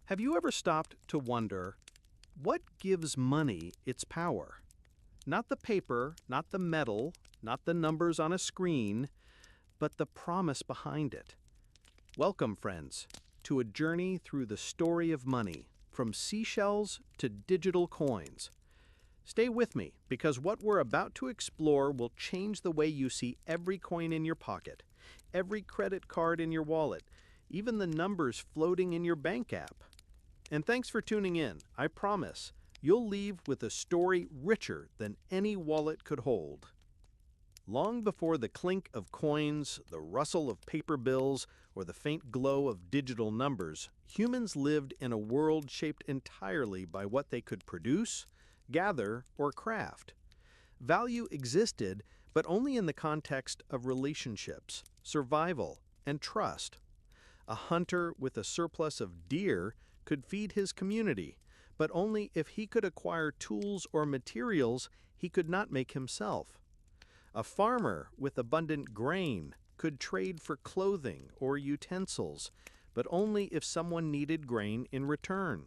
Have you ever stopped to wonder what gives money its power? Not the paper, not the metal, not the numbers on a screen, but the promise behind it. Welcome, friends, to a journey through the story of money, from seashells to digital coins. Stay with me, because what we're about to explore will change the way you see every coin in your pocket, every credit card in your wallet, even the numbers floating in your bank app. And thanks for tuning in. I promise you'll leave with a story richer than any wallet could hold. Long before the clink of coins, the rustle of paper bills, or the faint glow of digital numbers, humans lived in a world shaped entirely by what they could produce, gather, or craft. Value existed, but only in the context of relationships, survival, and trust. A hunter with a surplus of deer could feed his community, but only if he could acquire tools or materials he could not make himself. A farmer with abundant grain could trade for clothing or utensils, but only if someone needed grain in return.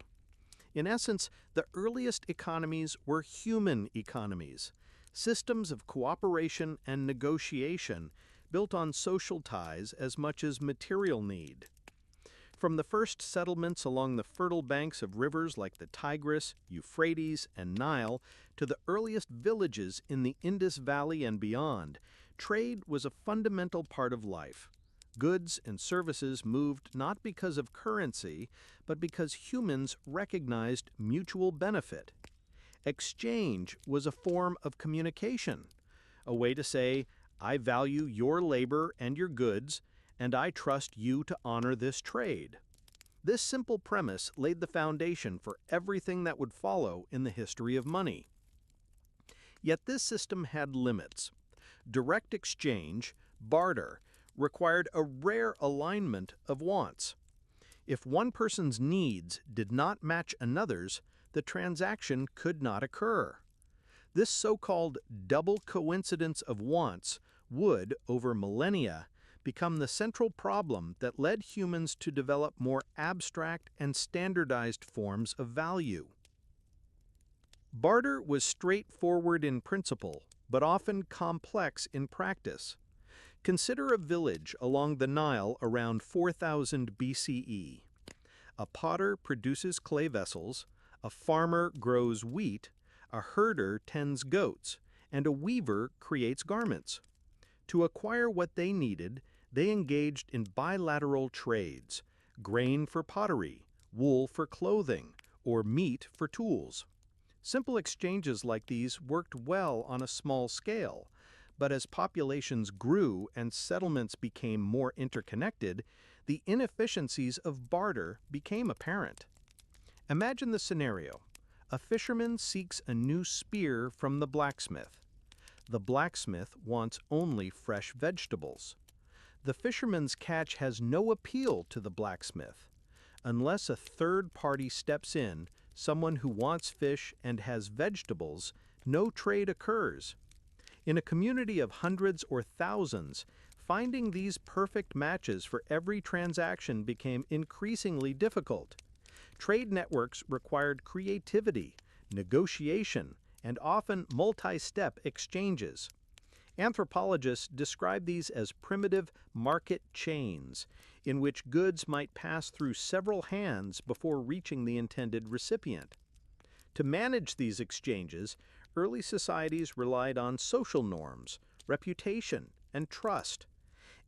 In essence, the earliest economies were human economies, systems of cooperation and negotiation built on social ties as much as material need. From the first settlements along the fertile banks of rivers like the Tigris, Euphrates, and Nile to the earliest villages in the Indus Valley and beyond, trade was a fundamental part of life. Goods and services moved not because of currency, but because humans recognized mutual benefit. Exchange was a form of communication, a way to say, "I value your labor and your goods, and I trust you to honor this trade." This simple premise laid the foundation for everything that would follow in the history of money. Yet this system had limits. Direct exchange, barter, required a rare alignment of wants. If one person's needs did not match another's, the transaction could not occur. This so-called double coincidence of wants would, over millennia, become the central problem that led humans to develop more abstract and standardized forms of value. Barter was straightforward in principle, but often complex in practice. Consider a village along the Nile around 4000 BCE. A potter produces clay vessels, a farmer grows wheat, a herder tends goats, and a weaver creates garments. To acquire what they needed, they engaged in bilateral trades, grain for pottery, wool for clothing, or meat for tools. Simple exchanges like these worked well on a small scale, but as populations grew and settlements became more interconnected, the inefficiencies of barter became apparent. Imagine the scenario. A fisherman seeks a new spear from the blacksmith. The blacksmith wants only fresh vegetables. The fisherman's catch has no appeal to the blacksmith. Unless a third party steps in, someone who wants fish and has vegetables, no trade occurs. In a community of hundreds or thousands, finding these perfect matches for every transaction became increasingly difficult. Trade networks required creativity, negotiation, and often multi-step exchanges. Anthropologists describe these as primitive market chains, in which goods might pass through several hands before reaching the intended recipient. To manage these exchanges, early societies relied on social norms, reputation, and trust.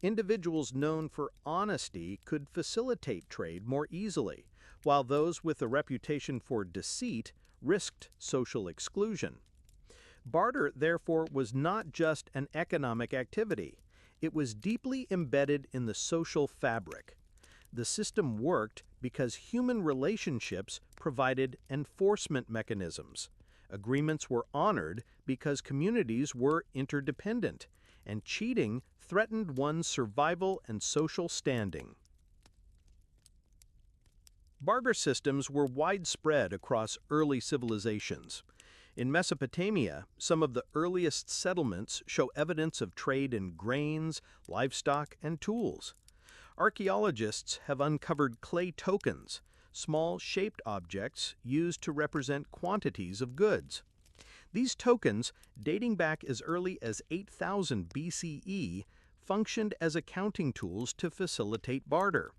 Individuals known for honesty could facilitate trade more easily, while those with a reputation for deceit risked social exclusion. Barter, therefore, was not just an economic activity. It was deeply embedded in the social fabric. The system worked because human relationships provided enforcement mechanisms. Agreements were honored because communities were interdependent, and cheating threatened one's survival and social standing. Barter systems were widespread across early civilizations. In Mesopotamia, some of the earliest settlements show evidence of trade in grains, livestock, and tools. Archaeologists have uncovered clay tokens, small shaped objects used to represent quantities of goods. These tokens, dating back as early as 8000 BCE, functioned as accounting tools to facilitate barter.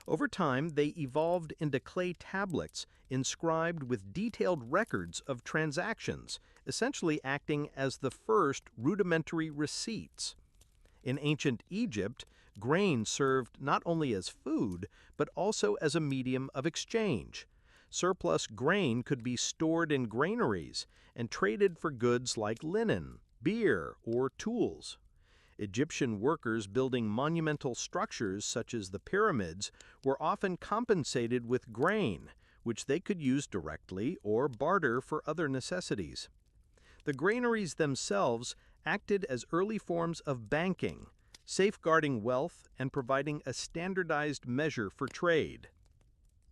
Over time, they evolved into clay tablets inscribed with detailed records of transactions, essentially acting as the first rudimentary receipts. In ancient Egypt, grain served not only as food, but also as a medium of exchange. Surplus grain could be stored in granaries and traded for goods like linen, beer, or tools. Egyptian workers building monumental structures such as the pyramids were often compensated with grain, which they could use directly or barter for other necessities. The granaries themselves acted as early forms of banking, safeguarding wealth and providing a standardized measure for trade.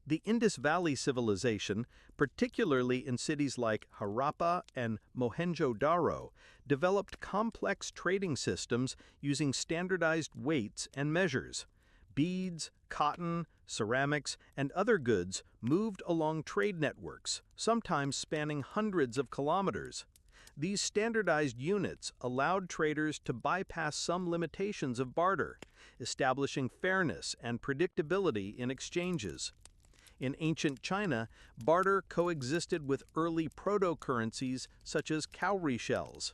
The Indus Valley Civilization, particularly in cities like Harappa and Mohenjo-Daro, developed complex trading systems using standardized weights and measures. Beads, cotton, ceramics, and other goods moved along trade networks, sometimes spanning hundreds of kilometers. These standardized units allowed traders to bypass some limitations of barter, establishing fairness and predictability in exchanges. In ancient China, barter coexisted with early proto-currencies such as cowrie shells.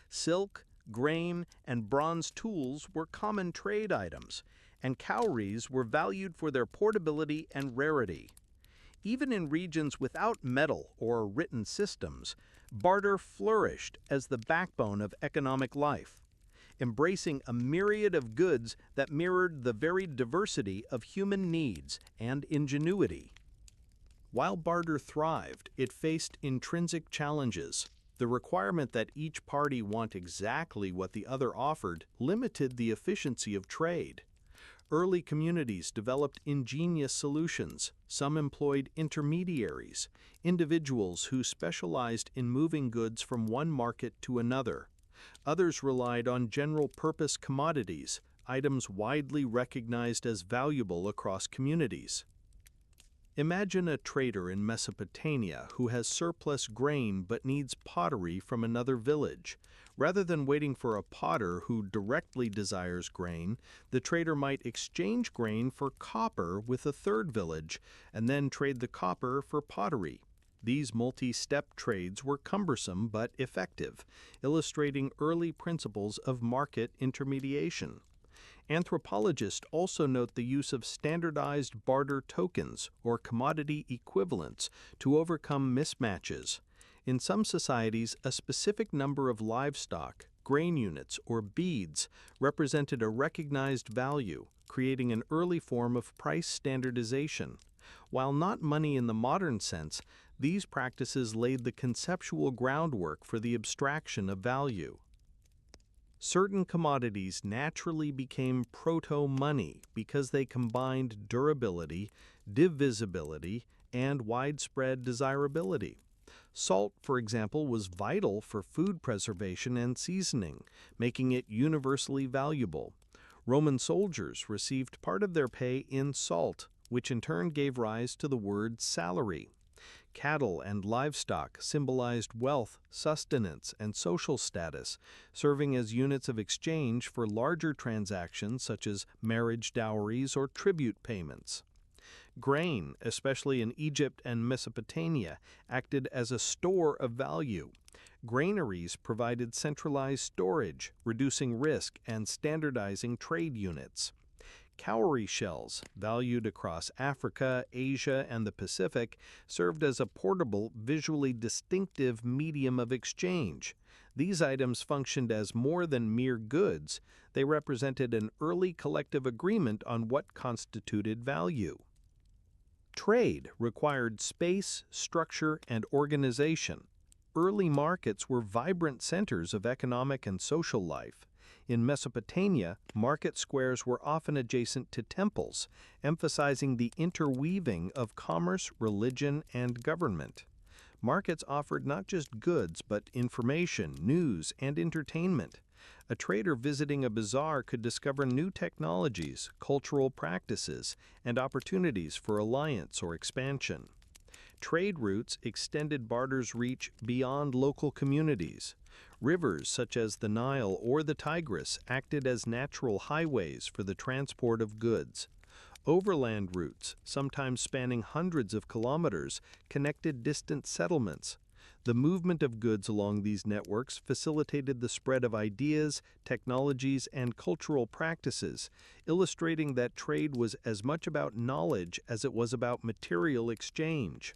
Silk, grain, and bronze tools were common trade items, and cowries were valued for their portability and rarity. Even in regions without metal or written systems, barter flourished as the backbone of economic life, embracing a myriad of goods that mirrored the varied diversity of human needs and ingenuity. While barter thrived, it faced intrinsic challenges. The requirement that each party want exactly what the other offered limited the efficiency of trade. Early communities developed ingenious solutions. Some employed intermediaries, individuals who specialized in moving goods from one market to another. Others relied on general-purpose commodities, items widely recognized as valuable across communities. Imagine a trader in Mesopotamia who has surplus grain but needs pottery from another village. Rather than waiting for a potter who directly desires grain, the trader might exchange grain for copper with a third village and then trade the copper for pottery. These multi-step trades were cumbersome but effective, illustrating early principles of market intermediation. Anthropologists also note the use of standardized barter tokens or commodity equivalents to overcome mismatches. In some societies, a specific number of livestock, grain units, or beads represented a recognized value, creating an early form of price standardization. While not money in the modern sense, these practices laid the conceptual groundwork for the abstraction of value. Certain commodities naturally became proto-money because they combined durability, divisibility, and widespread desirability. Salt, for example, was vital for food preservation and seasoning, making it universally valuable. Roman soldiers received part of their pay in salt, which in turn gave rise to the word salary. Cattle and livestock symbolized wealth, sustenance, and social status, serving as units of exchange for larger transactions such as marriage dowries or tribute payments. Grain, especially in Egypt and Mesopotamia, acted as a store of value. Granaries provided centralized storage, reducing risk and standardizing trade units. Cowrie shells, valued across Africa, Asia, and the Pacific, served as a portable, visually distinctive medium of exchange. These items functioned as more than mere goods. They represented an early collective agreement on what constituted value. Trade required space, structure, and organization. Early markets were vibrant centers of economic and social life. In Mesopotamia, market squares were often adjacent to temples, emphasizing the interweaving of commerce, religion, and government. Markets offered not just goods, but information, news, and entertainment. A trader visiting a bazaar could discover new technologies, cultural practices, and opportunities for alliance or expansion. Trade routes extended barter's reach beyond local communities. Rivers such as the Nile or the Tigris acted as natural highways for the transport of goods. Overland routes, sometimes spanning hundreds of kilometers, connected distant settlements. The movement of goods along these networks facilitated the spread of ideas, technologies, and cultural practices, illustrating that trade was as much about knowledge as it was about material exchange.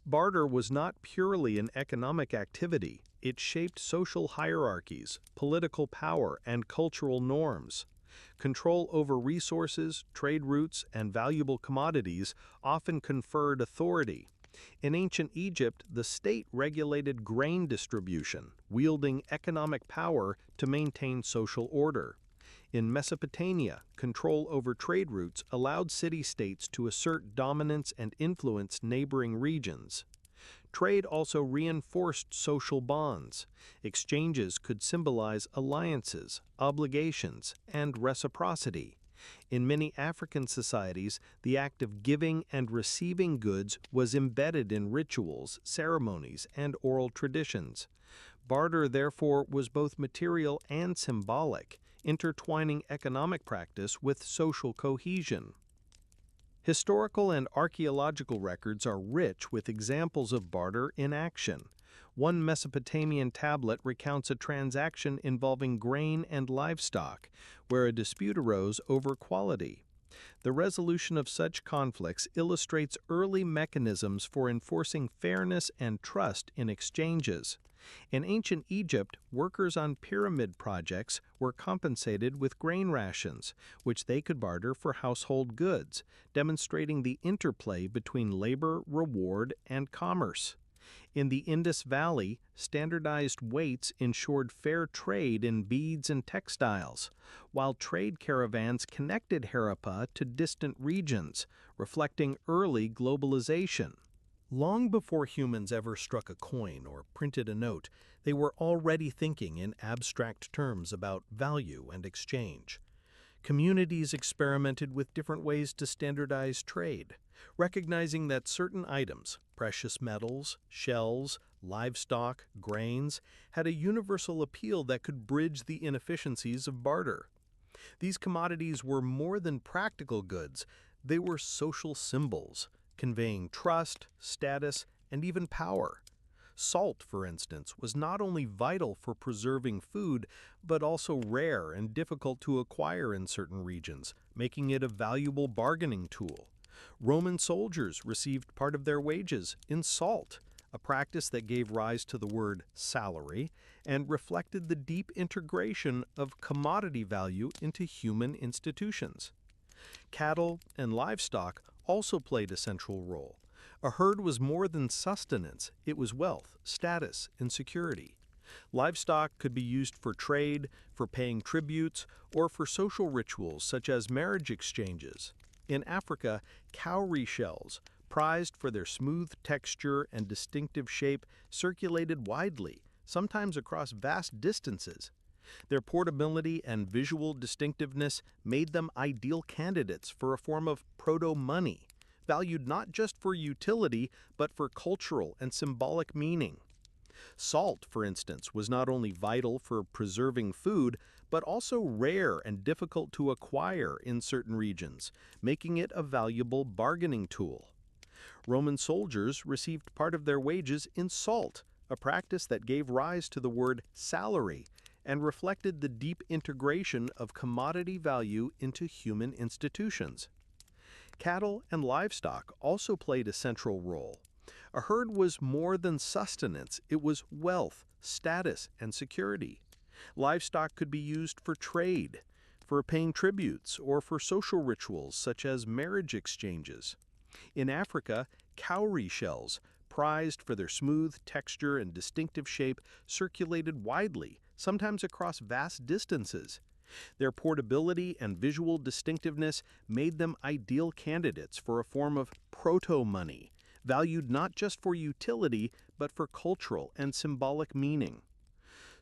Barter was not purely an economic activity. It shaped social hierarchies, political power, and cultural norms. Control over resources, trade routes, and valuable commodities often conferred authority. In ancient Egypt, the state regulated grain distribution, wielding economic power to maintain social order. In Mesopotamia, control over trade routes allowed city-states to assert dominance and influence neighboring regions. Trade also reinforced social bonds. Exchanges could symbolize alliances, obligations, and reciprocity. In many African societies, the act of giving and receiving goods was embedded in rituals, ceremonies, and oral traditions. Barter, therefore, was both material and symbolic, intertwining economic practice with social cohesion. Historical and archaeological records are rich with examples of barter in action. One Mesopotamian tablet recounts a transaction involving grain and livestock, where a dispute arose over quality. The resolution of such conflicts illustrates early mechanisms for enforcing fairness and trust in exchanges. In ancient Egypt, workers on pyramid projects were compensated with grain rations, which they could barter for household goods, demonstrating the interplay between labor, reward, and commerce. In the Indus Valley, standardized weights ensured fair trade in beads and textiles, while trade caravans connected Harappa to distant regions, reflecting early globalization. Long before humans ever struck a coin or printed a note, they were already thinking in abstract terms about value and exchange. Communities experimented with different ways to standardize trade, recognizing that certain items, precious metals, shells, livestock, grains, had a universal appeal that could bridge the inefficiencies of barter. These commodities were more than practical goods, they were social symbols, conveying trust, status, and even power. Salt, for instance, was not only vital for preserving food, but also rare and difficult to acquire in certain regions, making it a valuable bargaining tool. Roman soldiers received part of their wages in salt, a practice that gave rise to the word salary and reflected the deep integration of commodity value into human institutions. Cattle and livestock also played a central role. A herd was more than sustenance, it was wealth, status, and security. Livestock could be used for trade, for paying tributes, or for social rituals such as marriage exchanges. In Africa, cowrie shells, prized for their smooth texture and distinctive shape, circulated widely, sometimes across vast distances. Their portability and visual distinctiveness made them ideal candidates for a form of proto-money, valued not just for utility, but for cultural and symbolic meaning. Salt, for instance, was not only vital for preserving food, but also rare and difficult to acquire in certain regions, making it a valuable bargaining tool. Roman soldiers received part of their wages in salt, a practice that gave rise to the word salary and reflected the deep integration of commodity value into human institutions. Cattle and livestock also played a central role. A herd was more than sustenance, it was wealth, status, and security. Livestock could be used for trade, for paying tributes, or for social rituals such as marriage exchanges. In Africa, cowrie shells, prized for their smooth texture and distinctive shape, circulated widely, sometimes across vast distances. Their portability and visual distinctiveness made them ideal candidates for a form of proto-money, valued not just for utility, but for cultural and symbolic meaning.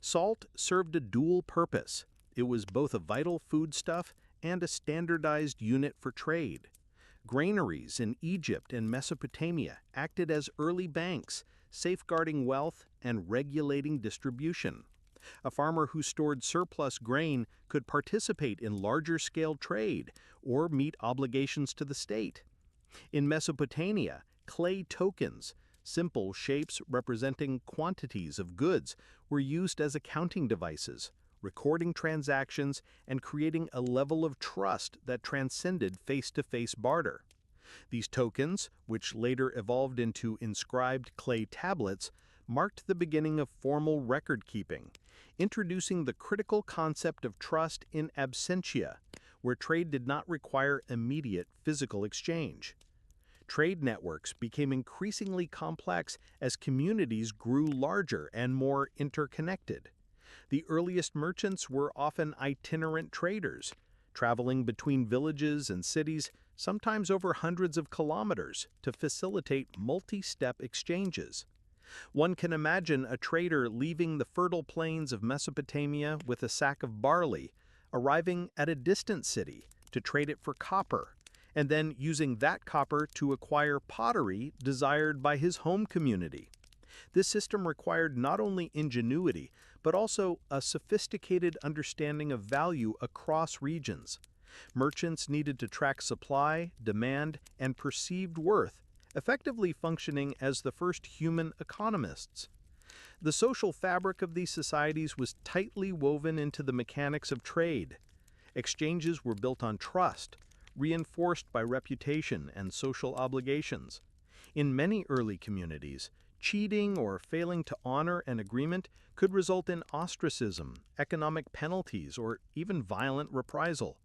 Salt served a dual purpose. It was both a vital foodstuff and a standardized unit for trade. Granaries in Egypt and Mesopotamia acted as early banks, safeguarding wealth and regulating distribution. A farmer who stored surplus grain could participate in larger-scale trade or meet obligations to the state. In Mesopotamia, clay tokens, simple shapes representing quantities of goods, were used as accounting devices, recording transactions and creating a level of trust that transcended face-to-face barter. These tokens, which later evolved into inscribed clay tablets, marked the beginning of formal record-keeping, introducing the critical concept of trust in absentia, where trade did not require immediate physical exchange. Trade networks became increasingly complex as communities grew larger and more interconnected. The earliest merchants were often itinerant traders, traveling between villages and cities, sometimes over hundreds of kilometers, to facilitate multi-step exchanges. One can imagine a trader leaving the fertile plains of Mesopotamia with a sack of barley, arriving at a distant city to trade it for copper, and then using that copper to acquire pottery desired by his home community. This system required not only ingenuity, but also a sophisticated understanding of value across regions. Merchants needed to track supply, demand, and perceived worth, effectively functioning as the first human economists. The social fabric of these societies was tightly woven into the mechanics of trade. Exchanges were built on trust, reinforced by reputation and social obligations. In many early communities, cheating or failing to honor an agreement could result in ostracism, economic penalties, or even violent reprisal.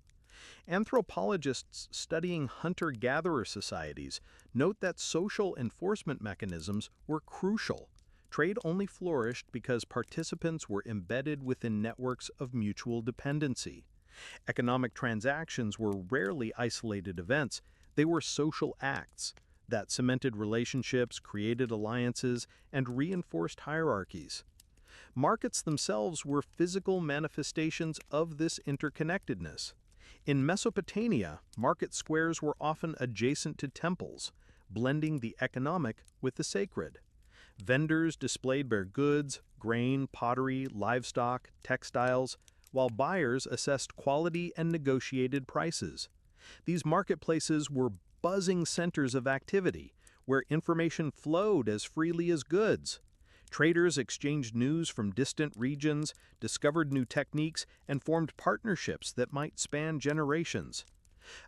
Anthropologists studying hunter-gatherer societies note that social enforcement mechanisms were crucial. Trade only flourished because participants were embedded within networks of mutual dependency. Economic transactions were rarely isolated events, they were social acts that cemented relationships, created alliances, and reinforced hierarchies. Markets themselves were physical manifestations of this interconnectedness. In Mesopotamia, market squares were often adjacent to temples, blending the economic with the sacred. Vendors displayed their goods, grain, pottery, livestock, textiles, while buyers assessed quality and negotiated prices. These marketplaces were buzzing centers of activity, where information flowed as freely as goods. Traders exchanged news from distant regions, discovered new techniques, and formed partnerships that might span generations.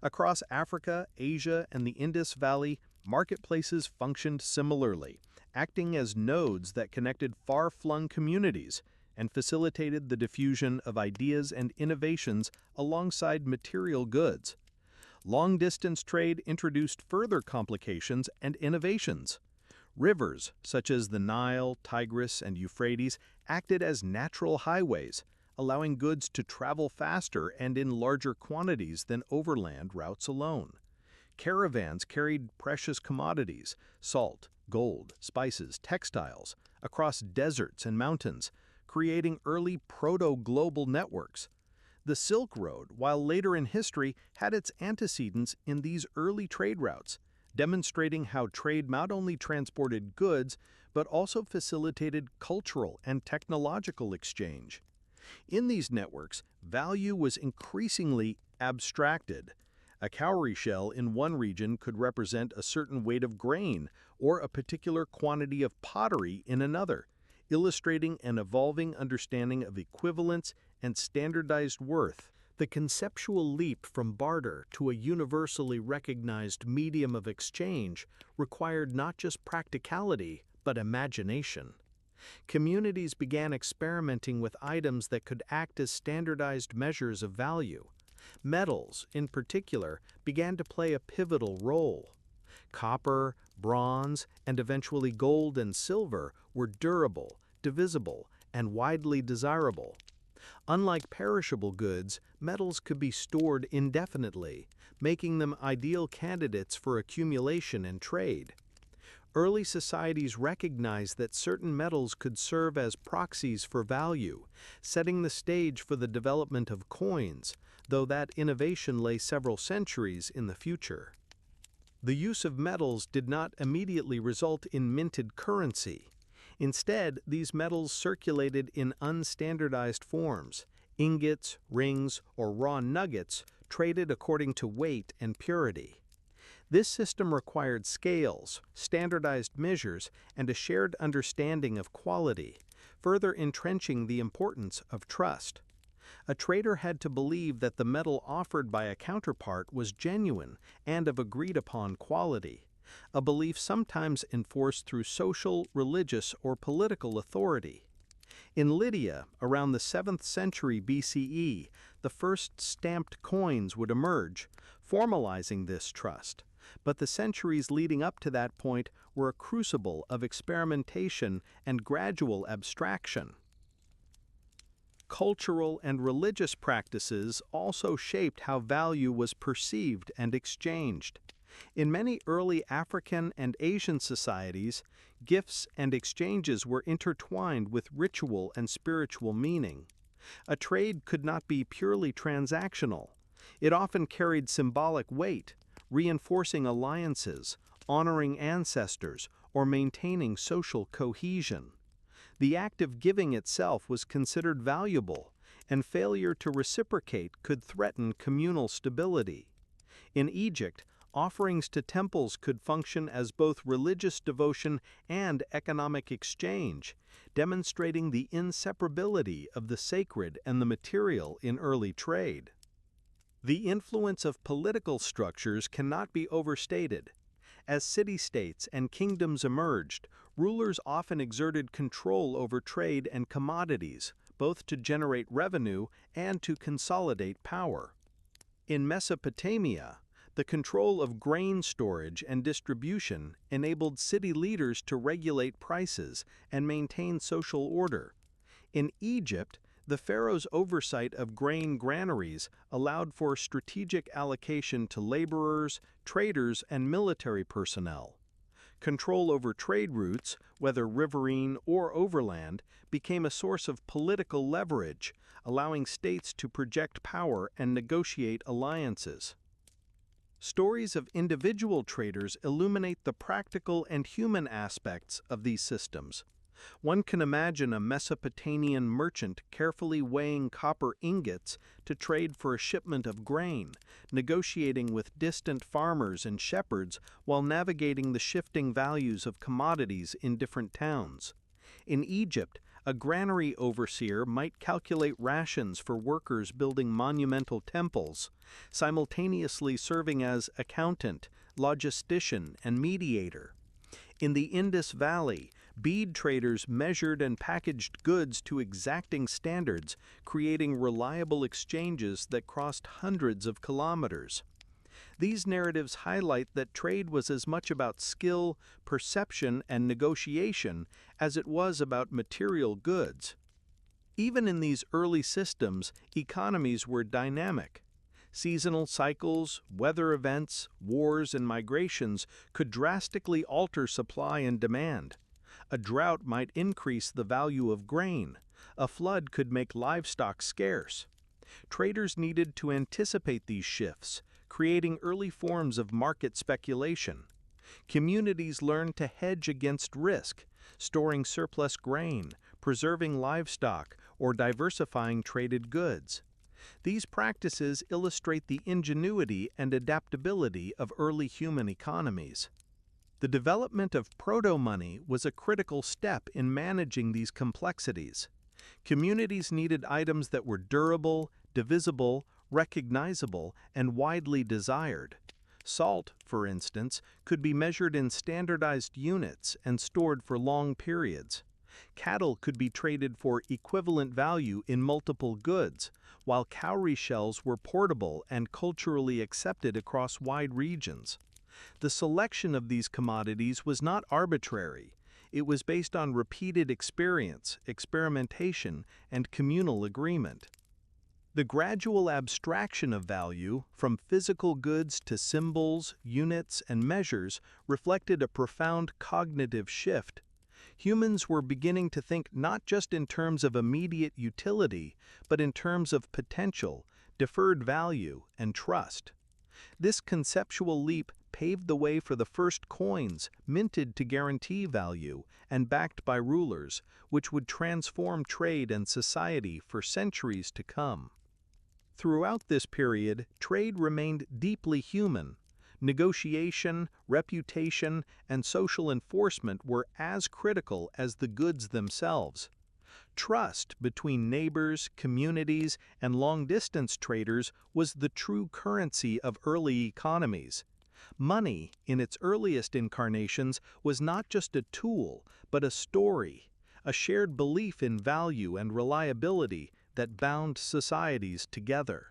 Across Africa, Asia, and the Indus Valley, marketplaces functioned similarly, acting as nodes that connected far-flung communities and facilitated the diffusion of ideas and innovations alongside material goods. Long-distance trade introduced further complications and innovations. Rivers, such as the Nile, Tigris, and Euphrates, acted as natural highways, allowing goods to travel faster and in larger quantities than overland routes alone. Caravans carried precious commodities, salt, gold, spices, textiles, across deserts and mountains, creating early proto-global networks. The Silk Road, while later in history, had its antecedents in these early trade routes, demonstrating how trade not only transported goods, but also facilitated cultural and technological exchange. In these networks, value was increasingly abstracted. A cowrie shell in one region could represent a certain weight of grain or a particular quantity of pottery in another, illustrating an evolving understanding of equivalence and standardized worth. The conceptual leap from barter to a universally recognized medium of exchange required not just practicality, but imagination. Communities began experimenting with items that could act as standardized measures of value. Metals, in particular, began to play a pivotal role. Copper, bronze, and eventually gold and silver were durable, divisible, and widely desirable. Unlike perishable goods, metals could be stored indefinitely, making them ideal candidates for accumulation and trade. Early societies recognized that certain metals could serve as proxies for value, setting the stage for the development of coins, though that innovation lay several centuries in the future. The use of metals did not immediately result in minted currency. Instead, these metals circulated in unstandardized forms, ingots, rings, or raw nuggets traded according to weight and purity. This system required scales, standardized measures, and a shared understanding of quality, further entrenching the importance of trust. A trader had to believe that the metal offered by a counterpart was genuine and of agreed-upon quality, a belief sometimes enforced through social, religious, or political authority. In Lydia, around the 7th century BCE, the first stamped coins would emerge, formalizing this trust. But the centuries leading up to that point were a crucible of experimentation and gradual abstraction. Cultural and religious practices also shaped how value was perceived and exchanged. In many early African and Asian societies, gifts and exchanges were intertwined with ritual and spiritual meaning. A trade could not be purely transactional. It often carried symbolic weight, reinforcing alliances, honoring ancestors, or maintaining social cohesion. The act of giving itself was considered valuable, and failure to reciprocate could threaten communal stability. In Egypt, offerings to temples could function as both religious devotion and economic exchange, demonstrating the inseparability of the sacred and the material in early trade. The influence of political structures cannot be overstated. As city-states and kingdoms emerged, rulers often exerted control over trade and commodities, both to generate revenue and to consolidate power. In Mesopotamia, the control of grain storage and distribution enabled city leaders to regulate prices and maintain social order. In Egypt, the pharaoh's oversight of grain granaries allowed for strategic allocation to laborers, traders, and military personnel. Control over trade routes, whether riverine or overland, became a source of political leverage, allowing states to project power and negotiate alliances. Stories of individual traders illuminate the practical and human aspects of these systems. One can imagine a Mesopotamian merchant carefully weighing copper ingots to trade for a shipment of grain, negotiating with distant farmers and shepherds while navigating the shifting values of commodities in different towns. In Egypt, a granary overseer might calculate rations for workers building monumental temples, simultaneously serving as accountant, logistician, and mediator. In the Indus Valley, bead traders measured and packaged goods to exacting standards, creating reliable exchanges that crossed hundreds of kilometers. These narratives highlight that trade was as much about skill, perception, and negotiation as it was about material goods. Even in these early systems, economies were dynamic. Seasonal cycles, weather events, wars, and migrations could drastically alter supply and demand. A drought might increase the value of grain. A flood could make livestock scarce. Traders needed to anticipate these shifts, creating early forms of market speculation. Communities learned to hedge against risk, storing surplus grain, preserving livestock, or diversifying traded goods. These practices illustrate the ingenuity and adaptability of early human economies. The development of proto-money was a critical step in managing these complexities. Communities needed items that were durable, divisible, recognizable, and widely desired. Salt, for instance, could be measured in standardized units and stored for long periods. Cattle could be traded for equivalent value in multiple goods, while cowrie shells were portable and culturally accepted across wide regions. The selection of these commodities was not arbitrary. It was based on repeated experience, experimentation, and communal agreement. The gradual abstraction of value, from physical goods to symbols, units, and measures, reflected a profound cognitive shift. Humans were beginning to think not just in terms of immediate utility, but in terms of potential, deferred value, and trust. This conceptual leap paved the way for the first coins, minted to guarantee value and backed by rulers, which would transform trade and society for centuries to come. Throughout this period, trade remained deeply human. Negotiation, reputation, and social enforcement were as critical as the goods themselves. Trust between neighbors, communities, and long-distance traders was the true currency of early economies. Money, in its earliest incarnations, was not just a tool, but a story, a shared belief in value and reliability that bound societies together.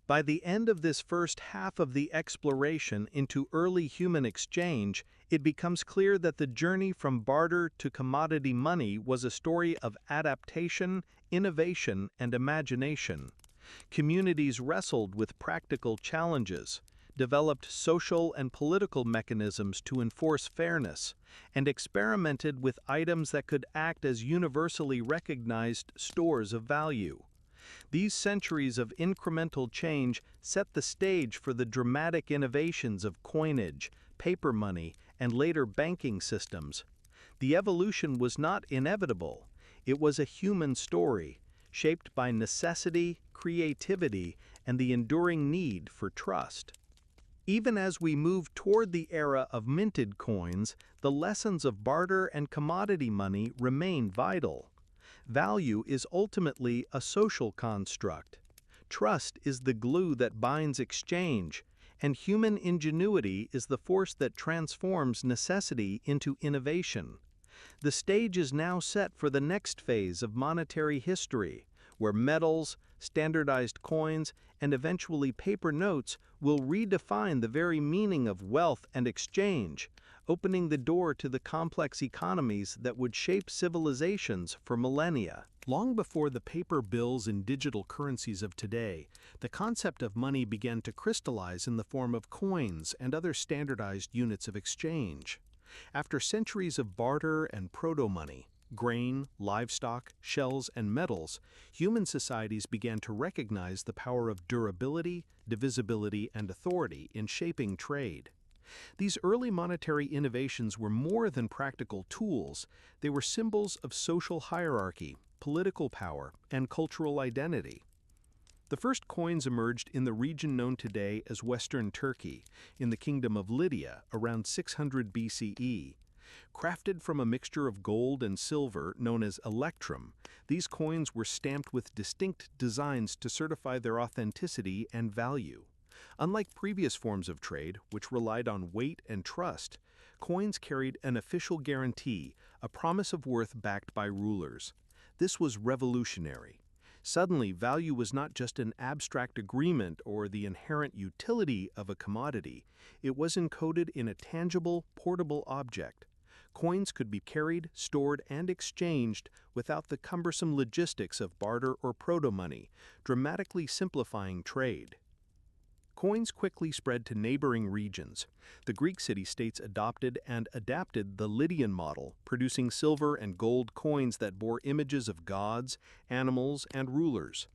By the end of this first half of the exploration into early human exchange, it becomes clear that the journey from barter to commodity money was a story of adaptation, innovation, and imagination. Communities wrestled with practical challenges, developed social and political mechanisms to enforce fairness, and experimented with items that could act as universally recognized stores of value. These centuries of incremental change set the stage for the dramatic innovations of coinage, paper money, and later banking systems. The evolution was not inevitable. It was a human story, shaped by necessity, creativity, and the enduring need for trust. Even as we move toward the era of minted coins, the lessons of barter and commodity money remain vital. Value is ultimately a social construct. Trust is the glue that binds exchange, and human ingenuity is the force that transforms necessity into innovation. The stage is now set for the next phase of monetary history, where metals, standardized coins, and eventually paper notes will redefine the very meaning of wealth and exchange, opening the door to the complex economies that would shape civilizations for millennia. Long before the paper bills and digital currencies of today, the concept of money began to crystallize in the form of coins and other standardized units of exchange. After centuries of barter and proto-money, grain, livestock, shells, and metals, human societies began to recognize the power of durability, divisibility, and authority in shaping trade. These early monetary innovations were more than practical tools. They were symbols of social hierarchy, political power, and cultural identity. The first coins emerged in the region known today as Western Turkey, in the Kingdom of Lydia, around 600 BCE. Crafted from a mixture of gold and silver known as electrum, these coins were stamped with distinct designs to certify their authenticity and value. Unlike previous forms of trade, which relied on weight and trust, coins carried an official guarantee, a promise of worth backed by rulers. This was revolutionary. Suddenly, value was not just an abstract agreement or the inherent utility of a commodity. It was encoded in a tangible, portable object. Coins could be carried, stored, and exchanged without the cumbersome logistics of barter or proto-money, dramatically simplifying trade. Coins quickly spread to neighboring regions. The Greek city-states adopted and adapted the Lydian model, producing silver and gold coins that bore images of gods, animals, and rulers.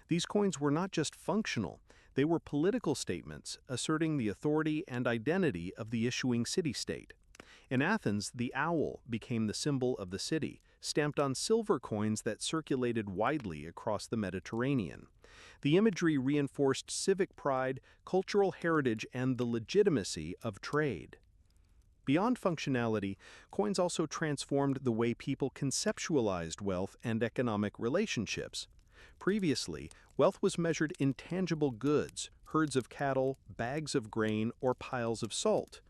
These coins were not just functional, they were political statements asserting the authority and identity of the issuing city-state. In Athens, the owl became the symbol of the city, stamped on silver coins that circulated widely across the Mediterranean. The imagery reinforced civic pride, cultural heritage, and the legitimacy of trade. Beyond functionality, coins also transformed the way people conceptualized wealth and economic relationships. Previously, wealth was measured in tangible goods, herds of cattle, bags of grain, or piles of salt.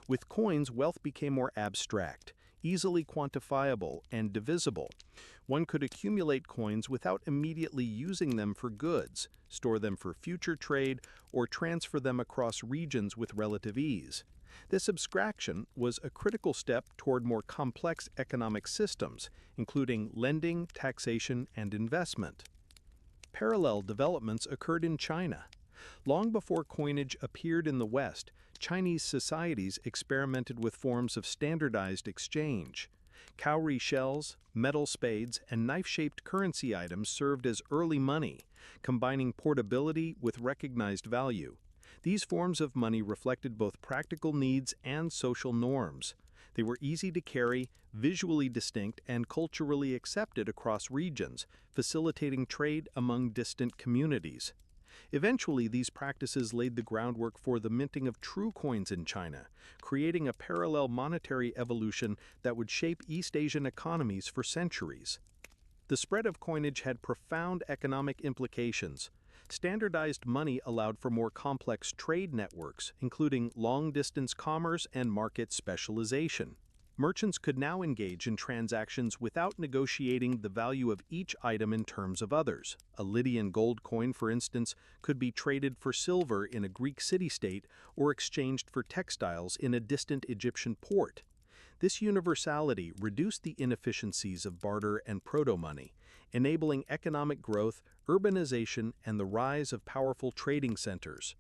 With coins, wealth became more abstract, easily quantifiable, and divisible. One could accumulate coins without immediately using them for goods, store them for future trade, or transfer them across regions with relative ease. This abstraction was a critical step toward more complex economic systems, including lending, taxation, and investment. Parallel developments occurred in China. Long before coinage appeared in the West, Chinese societies experimented with forms of standardized exchange. Cowrie shells, metal spades, and knife-shaped currency items served as early money, combining portability with recognized value. These forms of money reflected both practical needs and social norms. They were easy to carry, visually distinct, and culturally accepted across regions, facilitating trade among distant communities. Eventually, these practices laid the groundwork for the minting of true coins in China, creating a parallel monetary evolution that would shape East Asian economies for centuries. The spread of coinage had profound economic implications. Standardized money allowed for more complex trade networks, including long-distance commerce and market specialization. Merchants could now engage in transactions without negotiating the value of each item in terms of others. A Lydian gold coin, for instance, could be traded for silver in a Greek city-state or exchanged for textiles in a distant Egyptian port. This universality reduced the inefficiencies of barter and proto-money, enabling economic growth, urbanization, and the rise of powerful trading centers.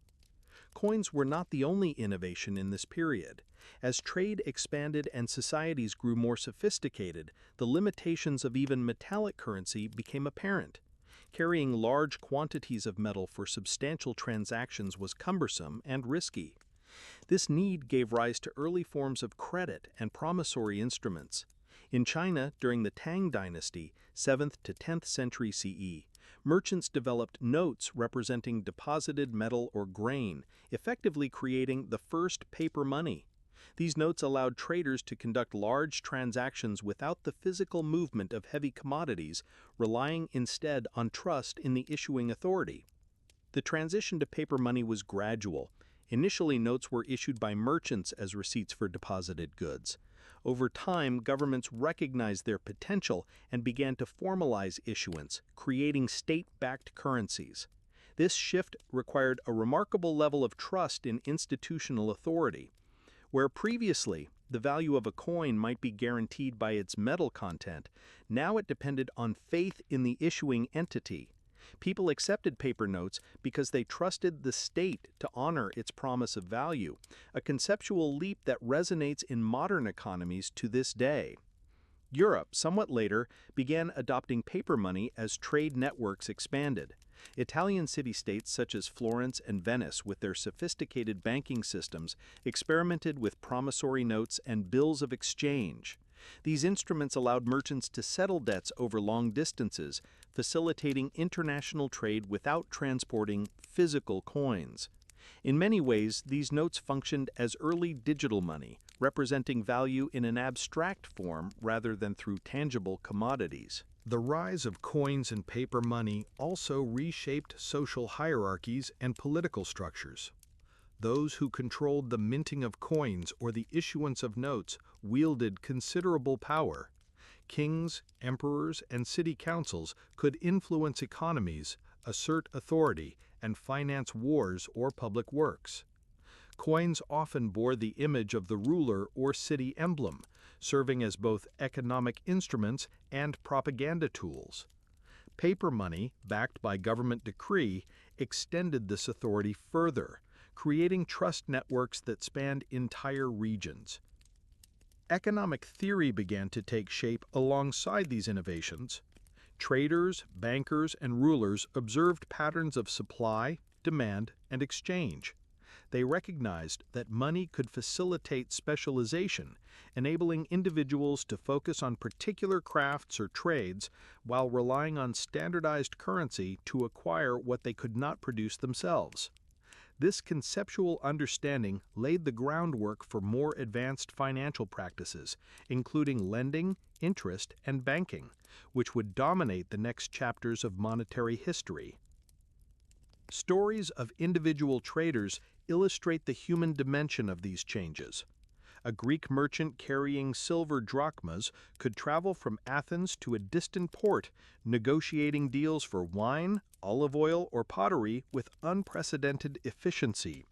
Coins were not the only innovation in this period. As trade expanded and societies grew more sophisticated, the limitations of even metallic currency became apparent. Carrying large quantities of metal for substantial transactions was cumbersome and risky. This need gave rise to early forms of credit and promissory instruments. In China, during the Tang Dynasty, 7th to 10th century CE, merchants developed notes representing deposited metal or grain, effectively creating the first paper money. These notes allowed traders to conduct large transactions without the physical movement of heavy commodities, relying instead on trust in the issuing authority. The transition to paper money was gradual. Initially, notes were issued by merchants as receipts for deposited goods. Over time, governments recognized their potential and began to formalize issuance, creating state-backed currencies. This shift required a remarkable level of trust in institutional authority. Where previously the value of a coin might be guaranteed by its metal content, now it depended on faith in the issuing entity. People accepted paper notes because they trusted the state to honor its promise of value, a conceptual leap that resonates in modern economies to this day. Europe, somewhat later, began adopting paper money as trade networks expanded. Italian city-states such as Florence and Venice, with their sophisticated banking systems, experimented with promissory notes and bills of exchange. These instruments allowed merchants to settle debts over long distances, facilitating international trade without transporting physical coins. In many ways, these notes functioned as early digital money, representing value in an abstract form rather than through tangible commodities. The rise of coins and paper money also reshaped social hierarchies and political structures. Those who controlled the minting of coins or the issuance of notes wielded considerable power. Kings, emperors, and city councils could influence economies, assert authority, and finance wars or public works. Coins often bore the image of the ruler or city emblem, serving as both economic instruments and propaganda tools. Paper money, backed by government decree, extended this authority further, creating trust networks that spanned entire regions. Economic theory began to take shape alongside these innovations. Traders, bankers, and rulers observed patterns of supply, demand, and exchange. They recognized that money could facilitate specialization, enabling individuals to focus on particular crafts or trades while relying on standardized currency to acquire what they could not produce themselves. This conceptual understanding laid the groundwork for more advanced financial practices, including lending, interest, and banking, which would dominate the next chapters of monetary history. Stories of individual traders illustrate the human dimension of these changes. A Greek merchant carrying silver drachmas could travel from Athens to a distant port, negotiating deals for wine, olive oil, or pottery with unprecedented efficiency.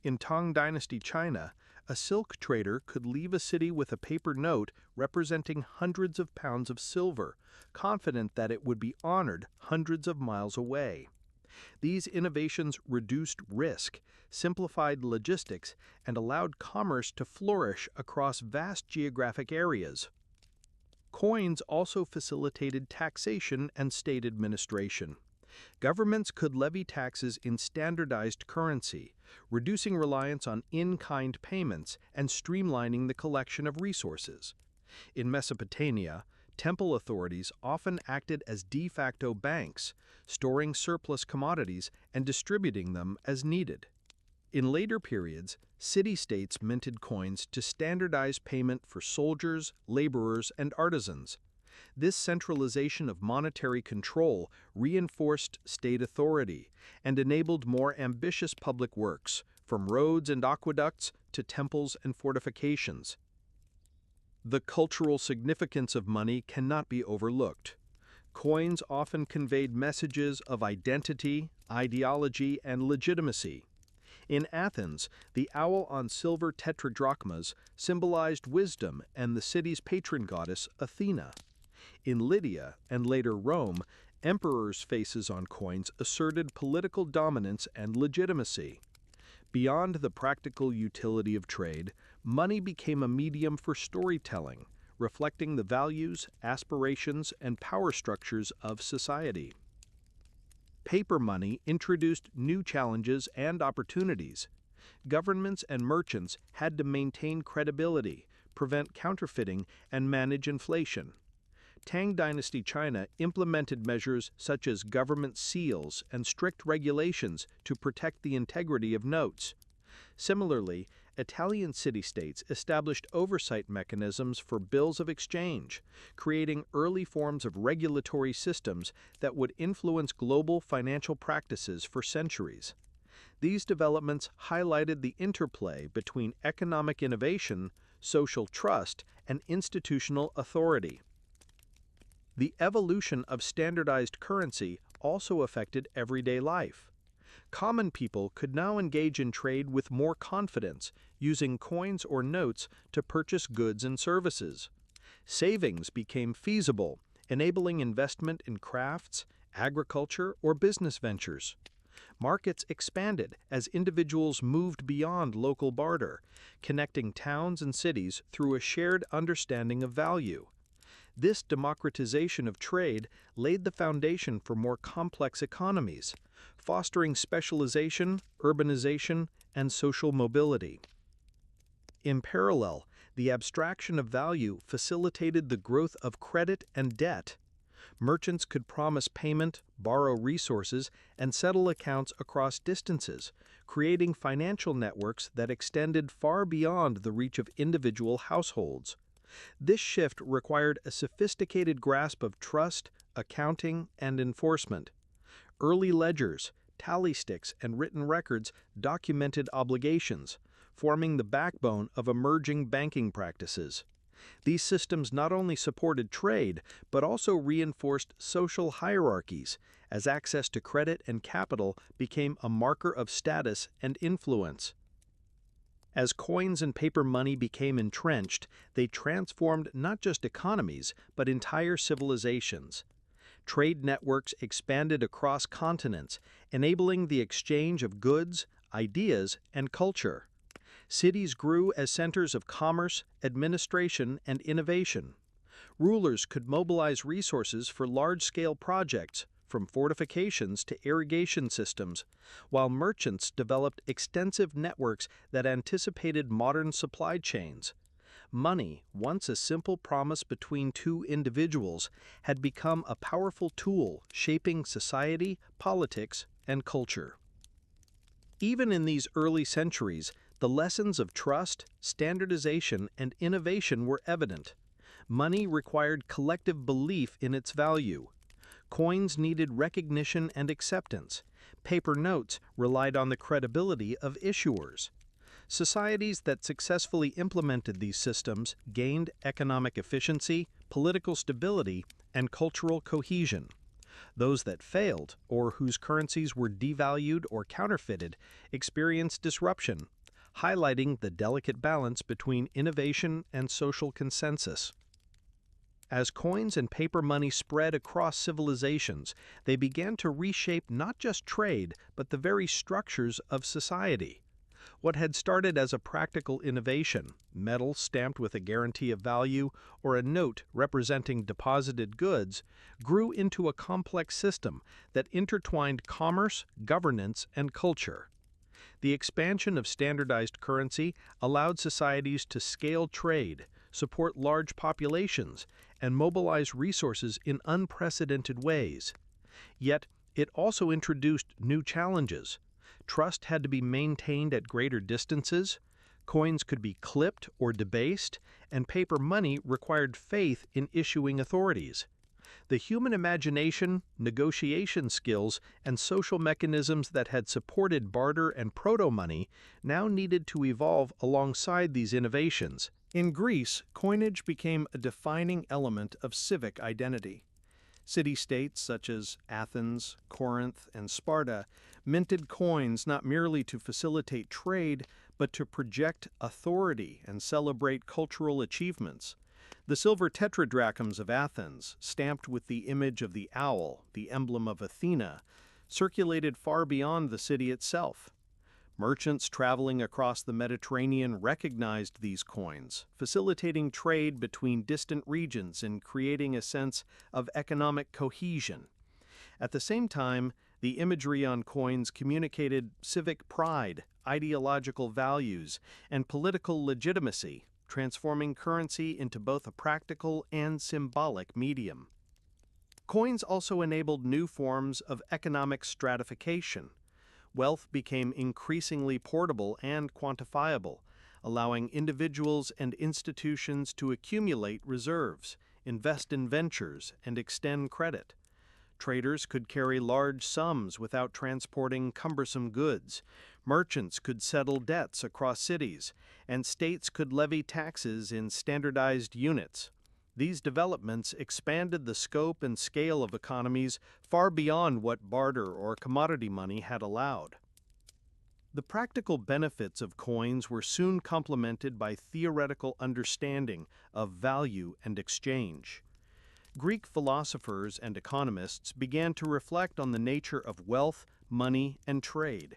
In Tang Dynasty China, a silk trader could leave a city with a paper note representing hundreds of pounds of silver, confident that it would be honored hundreds of miles away. These innovations reduced risk, simplified logistics, and allowed commerce to flourish across vast geographic areas. Coins also facilitated taxation and state administration. Governments could levy taxes in standardized currency, reducing reliance on in-kind payments and streamlining the collection of resources. In Mesopotamia, temple authorities often acted as de facto banks, storing surplus commodities and distributing them as needed. In later periods, city-states minted coins to standardize payment for soldiers, laborers, and artisans. This centralization of monetary control reinforced state authority and enabled more ambitious public works, from roads and aqueducts to temples and fortifications. The cultural significance of money cannot be overlooked. Coins often conveyed messages of identity, ideology, and legitimacy. In Athens, the owl on silver tetradrachmas symbolized wisdom and the city's patron goddess, Athena. In Lydia and later Rome, emperors' faces on coins asserted political dominance and legitimacy. Beyond the practical utility of trade, money became a medium for storytelling, reflecting the values, aspirations, and power structures of society. Paper money introduced new challenges and opportunities. Governments and merchants had to maintain credibility, prevent counterfeiting, and manage inflation. Tang Dynasty China implemented measures such as government seals and strict regulations to protect the integrity of notes. Similarly, Italian city-states established oversight mechanisms for bills of exchange, creating early forms of regulatory systems that would influence global financial practices for centuries. These developments highlighted the interplay between economic innovation, social trust, and institutional authority. The evolution of standardized currency also affected everyday life. Common people could now engage in trade with more confidence, using coins or notes to purchase goods and services. Savings became feasible, enabling investment in crafts, agriculture, or business ventures. Markets expanded as individuals moved beyond local barter, connecting towns and cities through a shared understanding of value. This democratization of trade laid the foundation for more complex economies, fostering specialization, urbanization, and social mobility. In parallel, the abstraction of value facilitated the growth of credit and debt. Merchants could promise payment, borrow resources, and settle accounts across distances, creating financial networks that extended far beyond the reach of individual households. This shift required a sophisticated grasp of trust, accounting, and enforcement. Early ledgers, tally sticks, and written records documented obligations, forming the backbone of emerging banking practices. These systems not only supported trade, but also reinforced social hierarchies, as access to credit and capital became a marker of status and influence. As coins and paper money became entrenched, they transformed not just economies, but entire civilizations. Trade networks expanded across continents, enabling the exchange of goods, ideas, and culture. Cities grew as centers of commerce, administration, and innovation. Rulers could mobilize resources for large-scale projects, from fortifications to irrigation systems, while merchants developed extensive networks that anticipated modern supply chains. Money, once a simple promise between two individuals, had become a powerful tool shaping society, politics, and culture. Even in these early centuries, the lessons of trust, standardization, and innovation were evident. Money required collective belief in its value. Coins needed recognition and acceptance. Paper notes relied on the credibility of issuers. Societies that successfully implemented these systems gained economic efficiency, political stability, and cultural cohesion. Those that failed, or whose currencies were devalued or counterfeited, experienced disruption, highlighting the delicate balance between innovation and social consensus. As coins and paper money spread across civilizations, they began to reshape not just trade, but the very structures of society. What had started as a practical innovation, metal stamped with a guarantee of value or a note representing deposited goods, grew into a complex system that intertwined commerce, governance, and culture. The expansion of standardized currency allowed societies to scale trade, support large populations, and mobilize resources in unprecedented ways. Yet, it also introduced new challenges. Trust had to be maintained at greater distances, coins could be clipped or debased, and paper money required faith in issuing authorities. The human imagination, negotiation skills, and social mechanisms that had supported barter and proto-money now needed to evolve alongside these innovations. In Greece, coinage became a defining element of civic identity. City-states such as Athens, Corinth, and Sparta minted coins not merely to facilitate trade, but to project authority and celebrate cultural achievements. The silver tetradrachms of Athens, stamped with the image of the owl, the emblem of Athena, circulated far beyond the city itself. Merchants traveling across the Mediterranean recognized these coins, facilitating trade between distant regions and creating a sense of economic cohesion. At the same time, the imagery on coins communicated civic pride, ideological values, and political legitimacy, transforming currency into both a practical and symbolic medium. Coins also enabled new forms of economic stratification. Wealth became increasingly portable and quantifiable, allowing individuals and institutions to accumulate reserves, invest in ventures, and extend credit. Traders could carry large sums without transporting cumbersome goods. Merchants could settle debts across cities, and states could levy taxes in standardized units. These developments expanded the scope and scale of economies far beyond what barter or commodity money had allowed. The practical benefits of coins were soon complemented by theoretical understanding of value and exchange. Greek philosophers and economists began to reflect on the nature of wealth, money, and trade.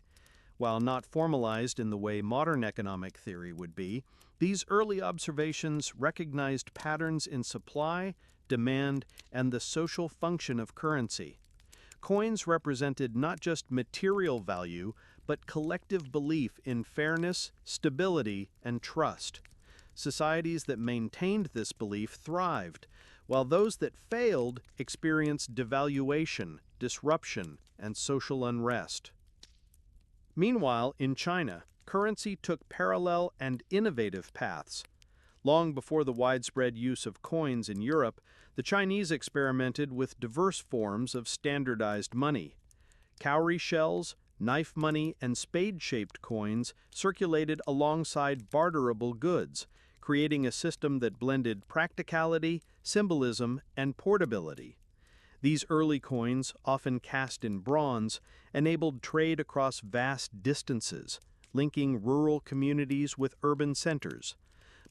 While not formalized in the way modern economic theory would be, these early observations recognized patterns in supply, demand, and the social function of currency. Coins represented not just material value, but collective belief in fairness, stability, and trust. Societies that maintained this belief thrived, while those that failed experienced devaluation, disruption, and social unrest. Meanwhile, in China, currency took parallel and innovative paths. Long before the widespread use of coins in Europe, the Chinese experimented with diverse forms of standardized money. Cowrie shells, knife money, and spade-shaped coins circulated alongside barterable goods, creating a system that blended practicality, symbolism, and portability. These early coins, often cast in bronze, enabled trade across vast distances, linking rural communities with urban centers.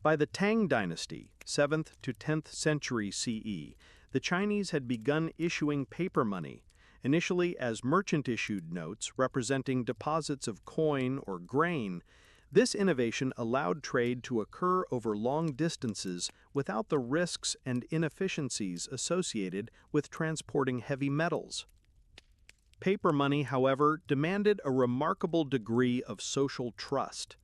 By the Tang Dynasty, 7th to 10th century CE, the Chinese had begun issuing paper money, initially as merchant-issued notes representing deposits of coin or grain. This innovation allowed trade to occur over long distances without the risks and inefficiencies associated with transporting heavy metals. Paper money, however, demanded a remarkable degree of social trust.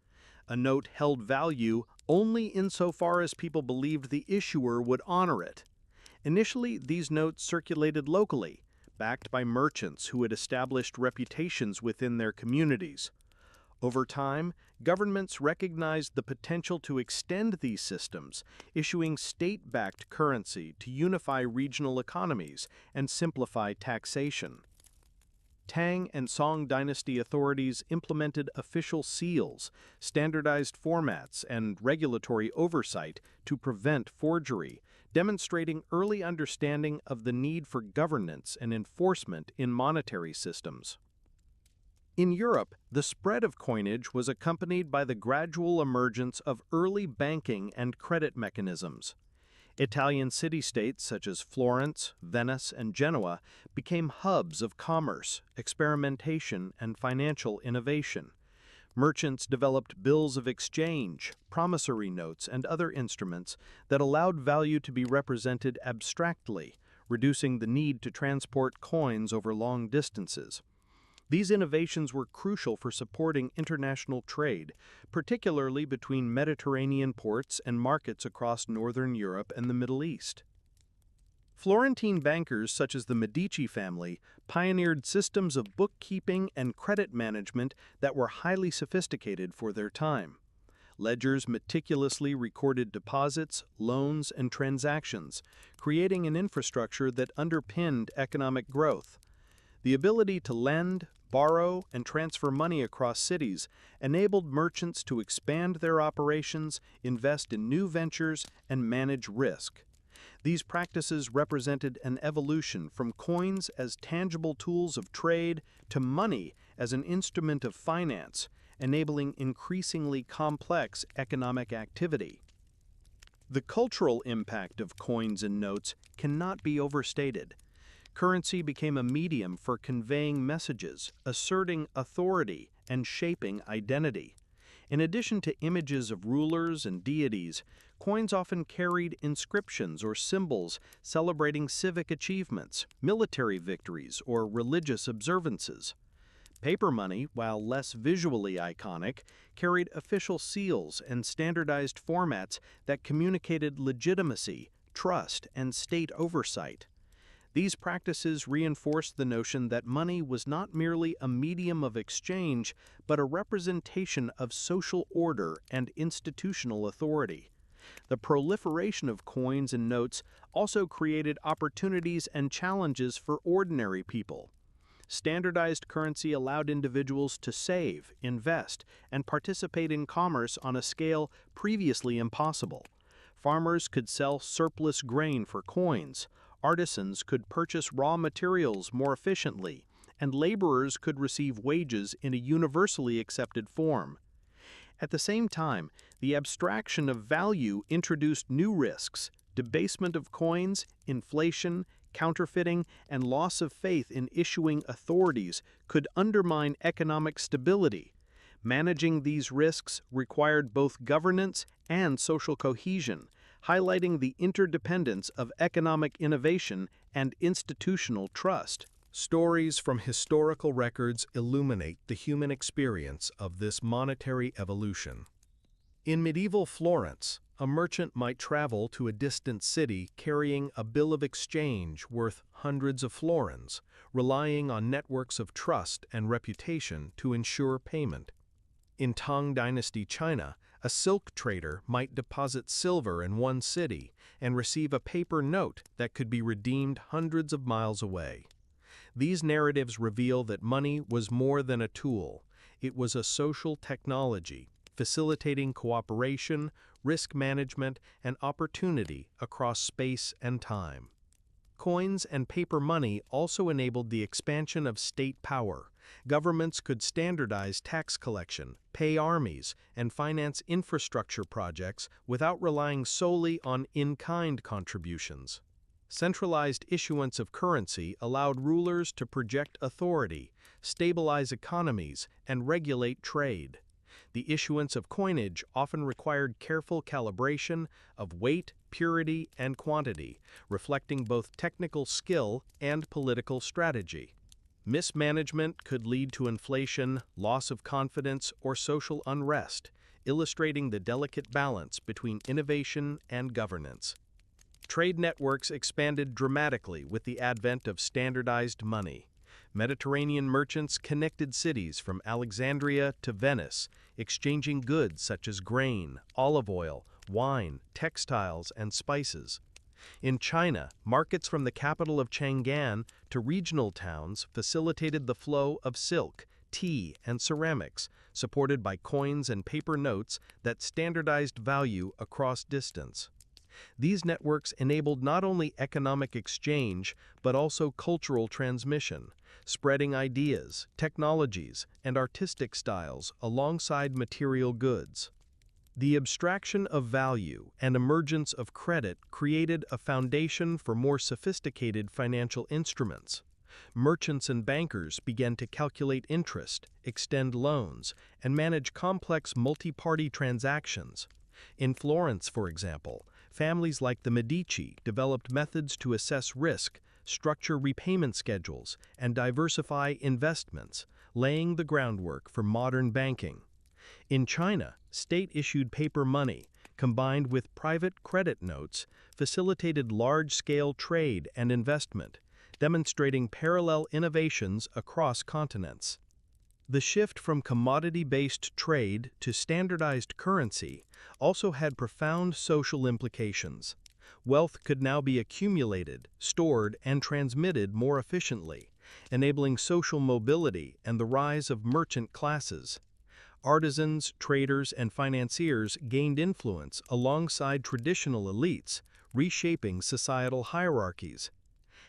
A note held value only insofar as people believed the issuer would honor it. Initially, these notes circulated locally, backed by merchants who had established reputations within their communities. Over time, governments recognized the potential to extend these systems, issuing state-backed currency to unify regional economies and simplify taxation. Tang and Song dynasty authorities implemented official seals, standardized formats, and regulatory oversight to prevent forgery, demonstrating early understanding of the need for governance and enforcement in monetary systems. In Europe, the spread of coinage was accompanied by the gradual emergence of early banking and credit mechanisms. Italian city-states such as Florence, Venice, and Genoa became hubs of commerce, experimentation, and financial innovation. Merchants developed bills of exchange, promissory notes, and other instruments that allowed value to be represented abstractly, reducing the need to transport coins over long distances. These innovations were crucial for supporting international trade, particularly between Mediterranean ports and markets across Northern Europe and the Middle East. Florentine bankers such as the Medici family pioneered systems of bookkeeping and credit management that were highly sophisticated for their time. Ledgers meticulously recorded deposits, loans, and transactions, creating an infrastructure that underpinned economic growth. The ability to lend, borrow, and transfer money across cities enabled merchants to expand their operations, invest in new ventures, and manage risk. These practices represented an evolution from coins as tangible tools of trade to money as an instrument of finance, enabling increasingly complex economic activity. The cultural impact of coins and notes cannot be overstated. Currency became a medium for conveying messages, asserting authority, and shaping identity. In addition to images of rulers and deities, coins often carried inscriptions or symbols celebrating civic achievements, military victories, or religious observances. Paper money, while less visually iconic, carried official seals and standardized formats that communicated legitimacy, trust, and state oversight. These practices reinforced the notion that money was not merely a medium of exchange, but a representation of social order and institutional authority. The proliferation of coins and notes also created opportunities and challenges for ordinary people. Standardized currency allowed individuals to save, invest, and participate in commerce on a scale previously impossible. Farmers could sell surplus grain for coins. Artisans could purchase raw materials more efficiently, and laborers could receive wages in a universally accepted form. At the same time, the abstraction of value introduced new risks: debasement of coins, inflation, counterfeiting, and loss of faith in issuing authorities could undermine economic stability. Managing these risks required both governance and social cohesion, highlighting the interdependence of economic innovation and institutional trust. Stories from historical records illuminate the human experience of this monetary evolution. In medieval Florence, a merchant might travel to a distant city carrying a bill of exchange worth hundreds of florins, relying on networks of trust and reputation to ensure payment. In Tang Dynasty China, a silk trader might deposit silver in one city and receive a paper note that could be redeemed hundreds of miles away. These narratives reveal that money was more than a tool. It was a social technology, facilitating cooperation, risk management, and opportunity across space and time. Coins and paper money also enabled the expansion of state power. Governments could standardize tax collection, pay armies, and finance infrastructure projects without relying solely on in-kind contributions. Centralized issuance of currency allowed rulers to project authority, stabilize economies, and regulate trade. The issuance of coinage often required careful calibration of weight, purity, and quantity, reflecting both technical skill and political strategy. Mismanagement could lead to inflation, loss of confidence, or social unrest, illustrating the delicate balance between innovation and governance. Trade networks expanded dramatically with the advent of standardized money. Mediterranean merchants connected cities from Alexandria to Venice, exchanging goods such as grain, olive oil, wine, textiles, and spices. In China, markets from the capital of Chang'an to regional towns facilitated the flow of silk, tea, and ceramics, supported by coins and paper notes that standardized value across distance. These networks enabled not only economic exchange, but also cultural transmission, spreading ideas, technologies, and artistic styles alongside material goods. The abstraction of value and emergence of credit created a foundation for more sophisticated financial instruments. Merchants and bankers began to calculate interest, extend loans, and manage complex multi-party transactions. In Florence, for example, families like the Medici developed methods to assess risk, structure repayment schedules, and diversify investments, laying the groundwork for modern banking. In China, state-issued paper money, combined with private credit notes, facilitated large-scale trade and investment, demonstrating parallel innovations across continents. The shift from commodity-based trade to standardized currency also had profound social implications. Wealth could now be accumulated, stored, and transmitted more efficiently, enabling social mobility and the rise of merchant classes. Artisans, traders, and financiers gained influence alongside traditional elites, reshaping societal hierarchies.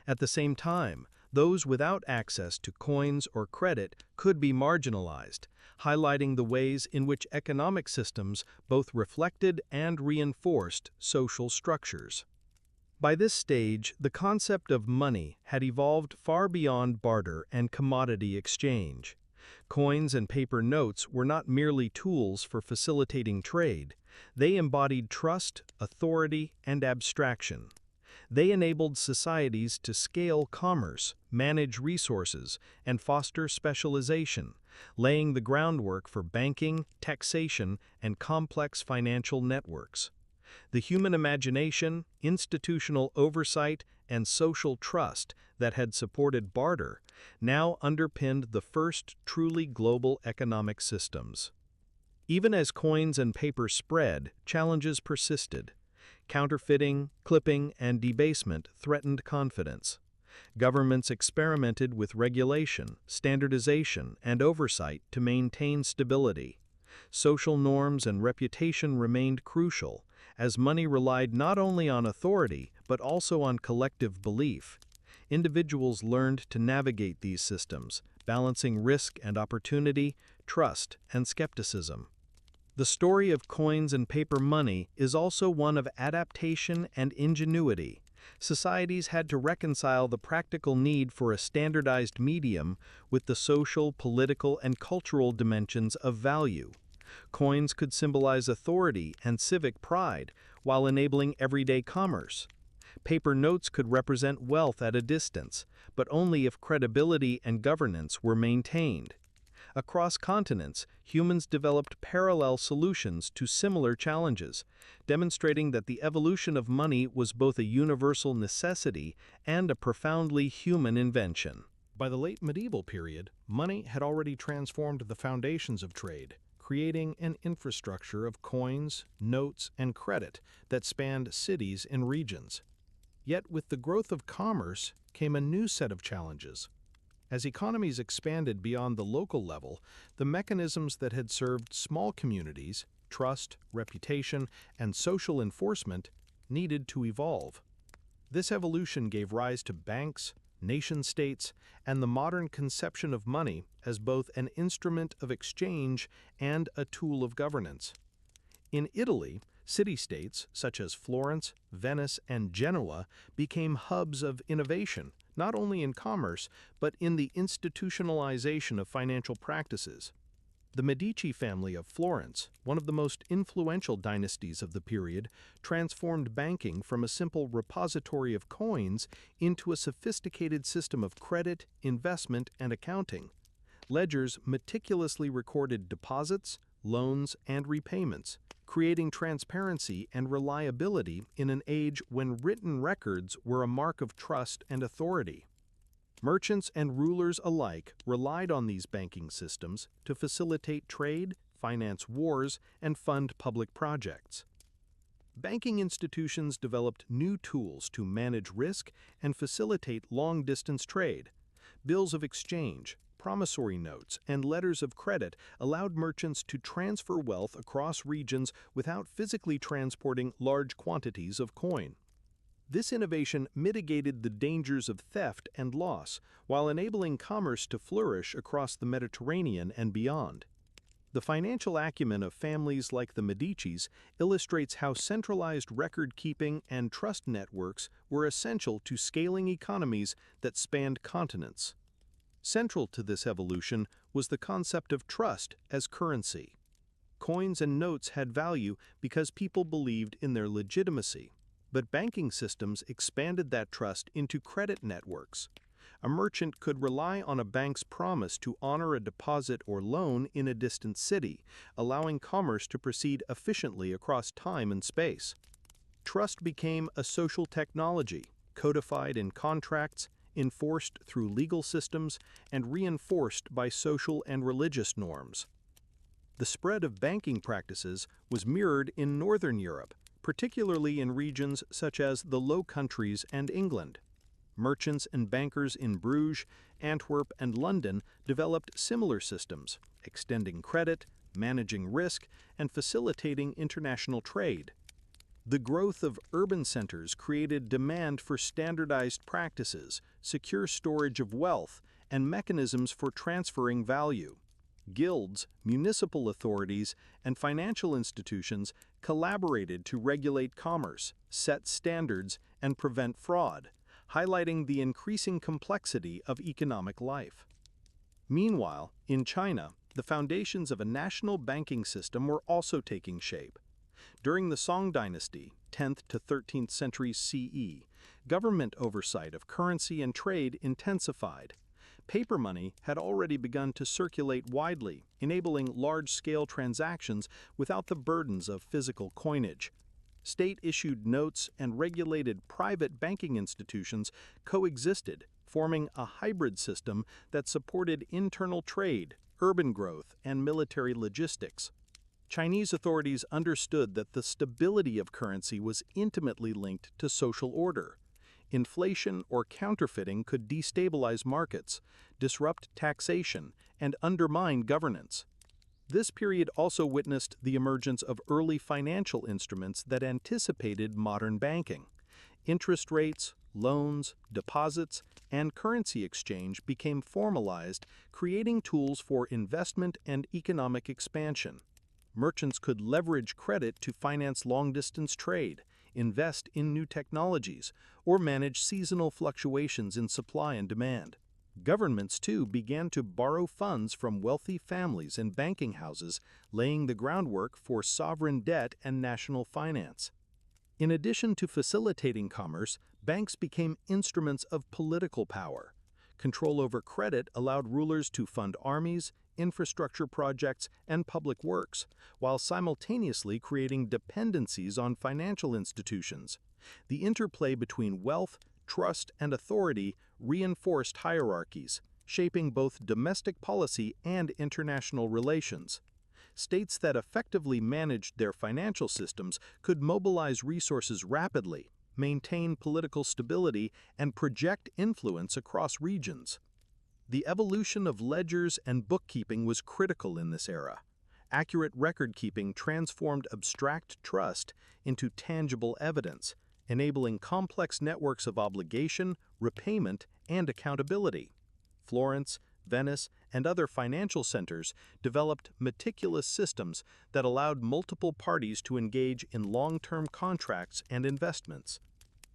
At the same time, those without access to coins or credit could be marginalized, highlighting the ways in which economic systems both reflected and reinforced social structures. By this stage, the concept of money had evolved far beyond barter and commodity exchange. Coins and paper notes were not merely tools for facilitating trade. They embodied trust, authority, and abstraction. They enabled societies to scale commerce, manage resources, and foster specialization, laying the groundwork for banking, taxation, and complex financial networks. The human imagination, institutional oversight, and social trust that had supported barter now underpinned the first truly global economic systems. Even as coins and paper spread, challenges persisted. Counterfeiting, clipping, and debasement threatened confidence. Governments experimented with regulation, standardization, and oversight to maintain stability. Social norms and reputation remained crucial, as money relied not only on authority but also on collective belief. Individuals learned to navigate these systems, balancing risk and opportunity, trust and skepticism. The story of coins and paper money is also one of adaptation and ingenuity. Societies had to reconcile the practical need for a standardized medium with the social, political, and cultural dimensions of value. Coins could symbolize authority and civic pride while enabling everyday commerce. Paper notes could represent wealth at a distance, but only if credibility and governance were maintained. Across continents, humans developed parallel solutions to similar challenges, demonstrating that the evolution of money was both a universal necessity and a profoundly human invention. By the late medieval period, money had already transformed the foundations of trade, creating an infrastructure of coins, notes, and credit that spanned cities and regions. Yet with the growth of commerce came a new set of challenges. As economies expanded beyond the local level, the mechanisms that had served small communities, trust, reputation, and social enforcement, needed to evolve. This evolution gave rise to banks, nation-states, and the modern conception of money as both an instrument of exchange and a tool of governance. In Italy, city-states such as Florence, Venice, and Genoa became hubs of innovation, not only in commerce, but in the institutionalization of financial practices. The Medici family of Florence, one of the most influential dynasties of the period, transformed banking from a simple repository of coins into a sophisticated system of credit, investment, and accounting. Ledgers meticulously recorded deposits, loans, and repayments, creating transparency and reliability in an age when written records were a mark of trust and authority. Merchants and rulers alike relied on these banking systems to facilitate trade, finance wars, and fund public projects. Banking institutions developed new tools to manage risk and facilitate long-distance trade. Bills of exchange, promissory notes, and letters of credit allowed merchants to transfer wealth across regions without physically transporting large quantities of coin. This innovation mitigated the dangers of theft and loss, while enabling commerce to flourish across the Mediterranean and beyond. The financial acumen of families like the Medicis illustrates how centralized record-keeping and trust networks were essential to scaling economies that spanned continents. Central to this evolution was the concept of trust as currency. Coins and notes had value because people believed in their legitimacy, but banking systems expanded that trust into credit networks. A merchant could rely on a bank's promise to honor a deposit or loan in a distant city, allowing commerce to proceed efficiently across time and space. Trust became a social technology, codified in contracts, enforced through legal systems, and reinforced by social and religious norms. The spread of banking practices was mirrored in Northern Europe, particularly in regions such as the Low Countries and England. Merchants and bankers in Bruges, Antwerp, and London developed similar systems, extending credit, managing risk, and facilitating international trade. The growth of urban centers created demand for standardized practices, secure storage of wealth, and mechanisms for transferring value. Guilds, municipal authorities, and financial institutions collaborated to regulate commerce, set standards, and prevent fraud, highlighting the increasing complexity of economic life. Meanwhile, in China, the foundations of a national banking system were also taking shape. During the Song Dynasty, 10th to 13th centuries CE, government oversight of currency and trade intensified. Paper money had already begun to circulate widely, enabling large-scale transactions without the burdens of physical coinage. State-issued notes and regulated private banking institutions coexisted, forming a hybrid system that supported internal trade, urban growth, and military logistics. Chinese authorities understood that the stability of currency was intimately linked to social order. Inflation or counterfeiting could destabilize markets, disrupt taxation, and undermine governance. This period also witnessed the emergence of early financial instruments that anticipated modern banking. Interest rates, loans, deposits, and currency exchange became formalized, creating tools for investment and economic expansion. Merchants could leverage credit to finance long-distance trade, invest in new technologies, or manage seasonal fluctuations in supply and demand. Governments, too, began to borrow funds from wealthy families and banking houses, laying the groundwork for sovereign debt and national finance. In addition to facilitating commerce, banks became instruments of political power. Control over credit allowed rulers to fund armies, infrastructure projects, and public works, while simultaneously creating dependencies on financial institutions. The interplay between wealth, trust, and authority reinforced hierarchies, shaping both domestic policy and international relations. States that effectively managed their financial systems could mobilize resources rapidly, maintain political stability, and project influence across regions. The evolution of ledgers and bookkeeping was critical in this era. Accurate record-keeping transformed abstract trust into tangible evidence, enabling complex networks of obligation, repayment, and accountability. Florence, Venice, and other financial centers developed meticulous systems that allowed multiple parties to engage in long-term contracts and investments.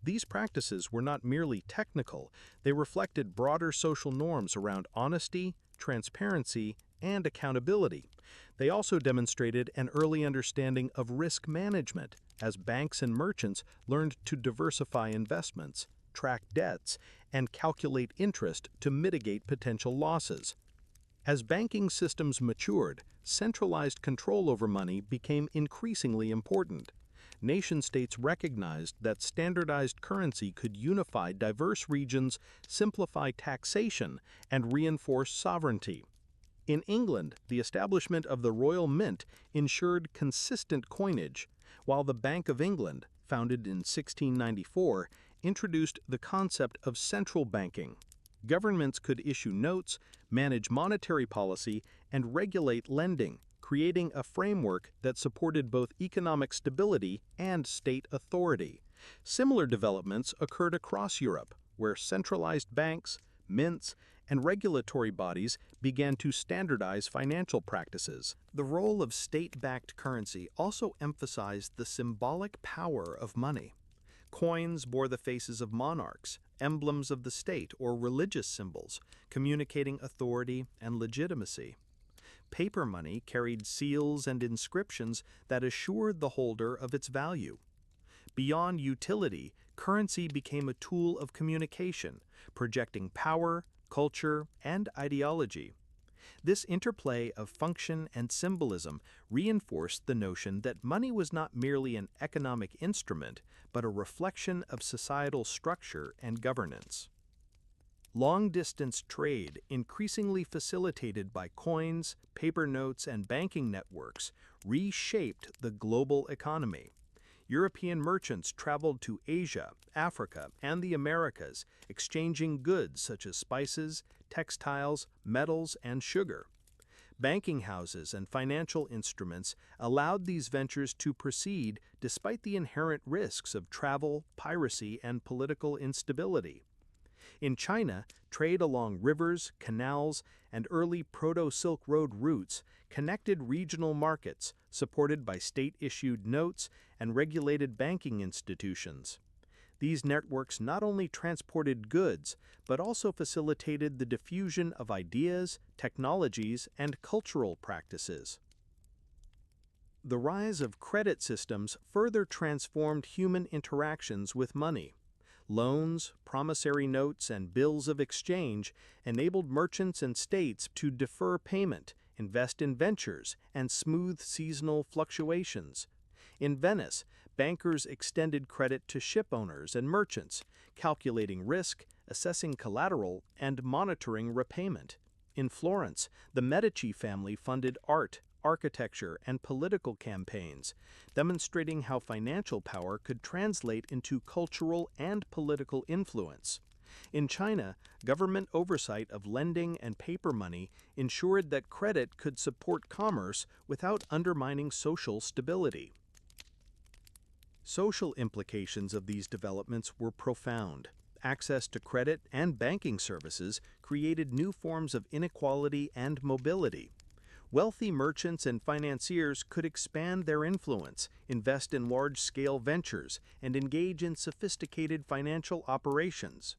These practices were not merely technical, they reflected broader social norms around honesty, transparency, and accountability. They also demonstrated an early understanding of risk management, as banks and merchants learned to diversify investments, track debts, and calculate interest to mitigate potential losses. As banking systems matured, centralized control over money became increasingly important. Nation-states recognized that standardized currency could unify diverse regions, simplify taxation, and reinforce sovereignty. In England, the establishment of the Royal Mint ensured consistent coinage, while the Bank of England, founded in 1694, introduced the concept of central banking. Governments could issue notes, manage monetary policy, and regulate lending, creating a framework that supported both economic stability and state authority. Similar developments occurred across Europe, where centralized banks, mints, and regulatory bodies began to standardize financial practices. The role of state-backed currency also emphasized the symbolic power of money. Coins bore the faces of monarchs, emblems of the state, or religious symbols, communicating authority and legitimacy. Paper money carried seals and inscriptions that assured the holder of its value. Beyond utility, currency became a tool of communication, projecting power, culture, and ideology. This interplay of function and symbolism reinforced the notion that money was not merely an economic instrument, but a reflection of societal structure and governance. Long-distance trade, increasingly facilitated by coins, paper notes, and banking networks, reshaped the global economy. European merchants traveled to Asia, Africa, and the Americas, exchanging goods such as spices, textiles, metals, and sugar. Banking houses and financial instruments allowed these ventures to proceed despite the inherent risks of travel, piracy, and political instability. In China, trade along rivers, canals, and early Proto-Silk Road routes connected regional markets supported by state-issued notes and regulated banking institutions. These networks not only transported goods, but also facilitated the diffusion of ideas, technologies, and cultural practices. The rise of credit systems further transformed human interactions with money. Loans, promissory notes, and bills of exchange enabled merchants and states to defer payment, invest in ventures, and smooth seasonal fluctuations. In Venice, bankers extended credit to ship owners and merchants, calculating risk, assessing collateral, and monitoring repayment. In Florence, the Medici family funded art, architecture, and political campaigns, demonstrating how financial power could translate into cultural and political influence. In China, government oversight of lending and paper money ensured that credit could support commerce without undermining social stability. Social implications of these developments were profound. Access to credit and banking services created new forms of inequality and mobility. Wealthy merchants and financiers could expand their influence, invest in large-scale ventures, and engage in sophisticated financial operations.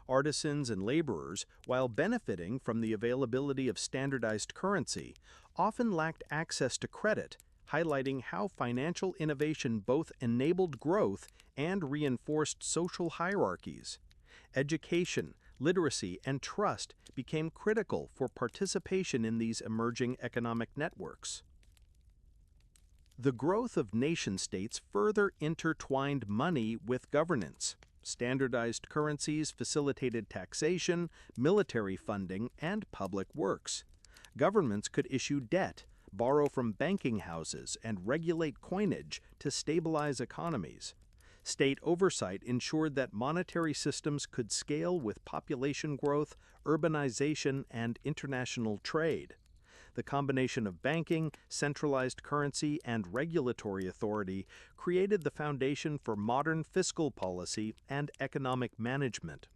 Artisans and laborers, while benefiting from the availability of standardized currency, often lacked access to credit, highlighting how financial innovation both enabled growth and reinforced social hierarchies. Education, literacy, and trust became critical for participation in these emerging economic networks. The growth of nation-states further intertwined money with governance. Standardized currencies facilitated taxation, military funding, and public works. Governments could issue debt, borrow from banking houses, and regulate coinage to stabilize economies. State oversight ensured that monetary systems could scale with population growth, urbanization, and international trade. The combination of banking, centralized currency, and regulatory authority created the foundation for modern fiscal policy and economic management.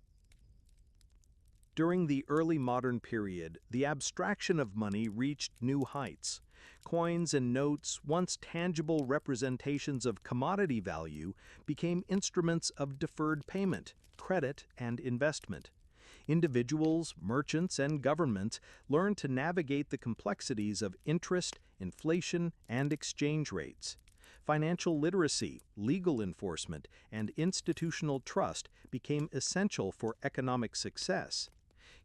During the early modern period, the abstraction of money reached new heights. Coins and notes, once tangible representations of commodity value, became instruments of deferred payment, credit, and investment. Individuals, merchants, and governments learned to navigate the complexities of interest, inflation, and exchange rates. Financial literacy, legal enforcement, and institutional trust became essential for economic success.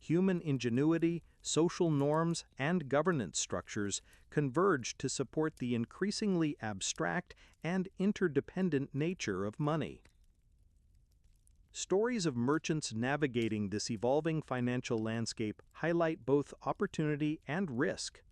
Human ingenuity, social norms, and governance structures converged to support the increasingly abstract and interdependent nature of money. Stories of merchants navigating this evolving financial landscape highlight both opportunity and risk.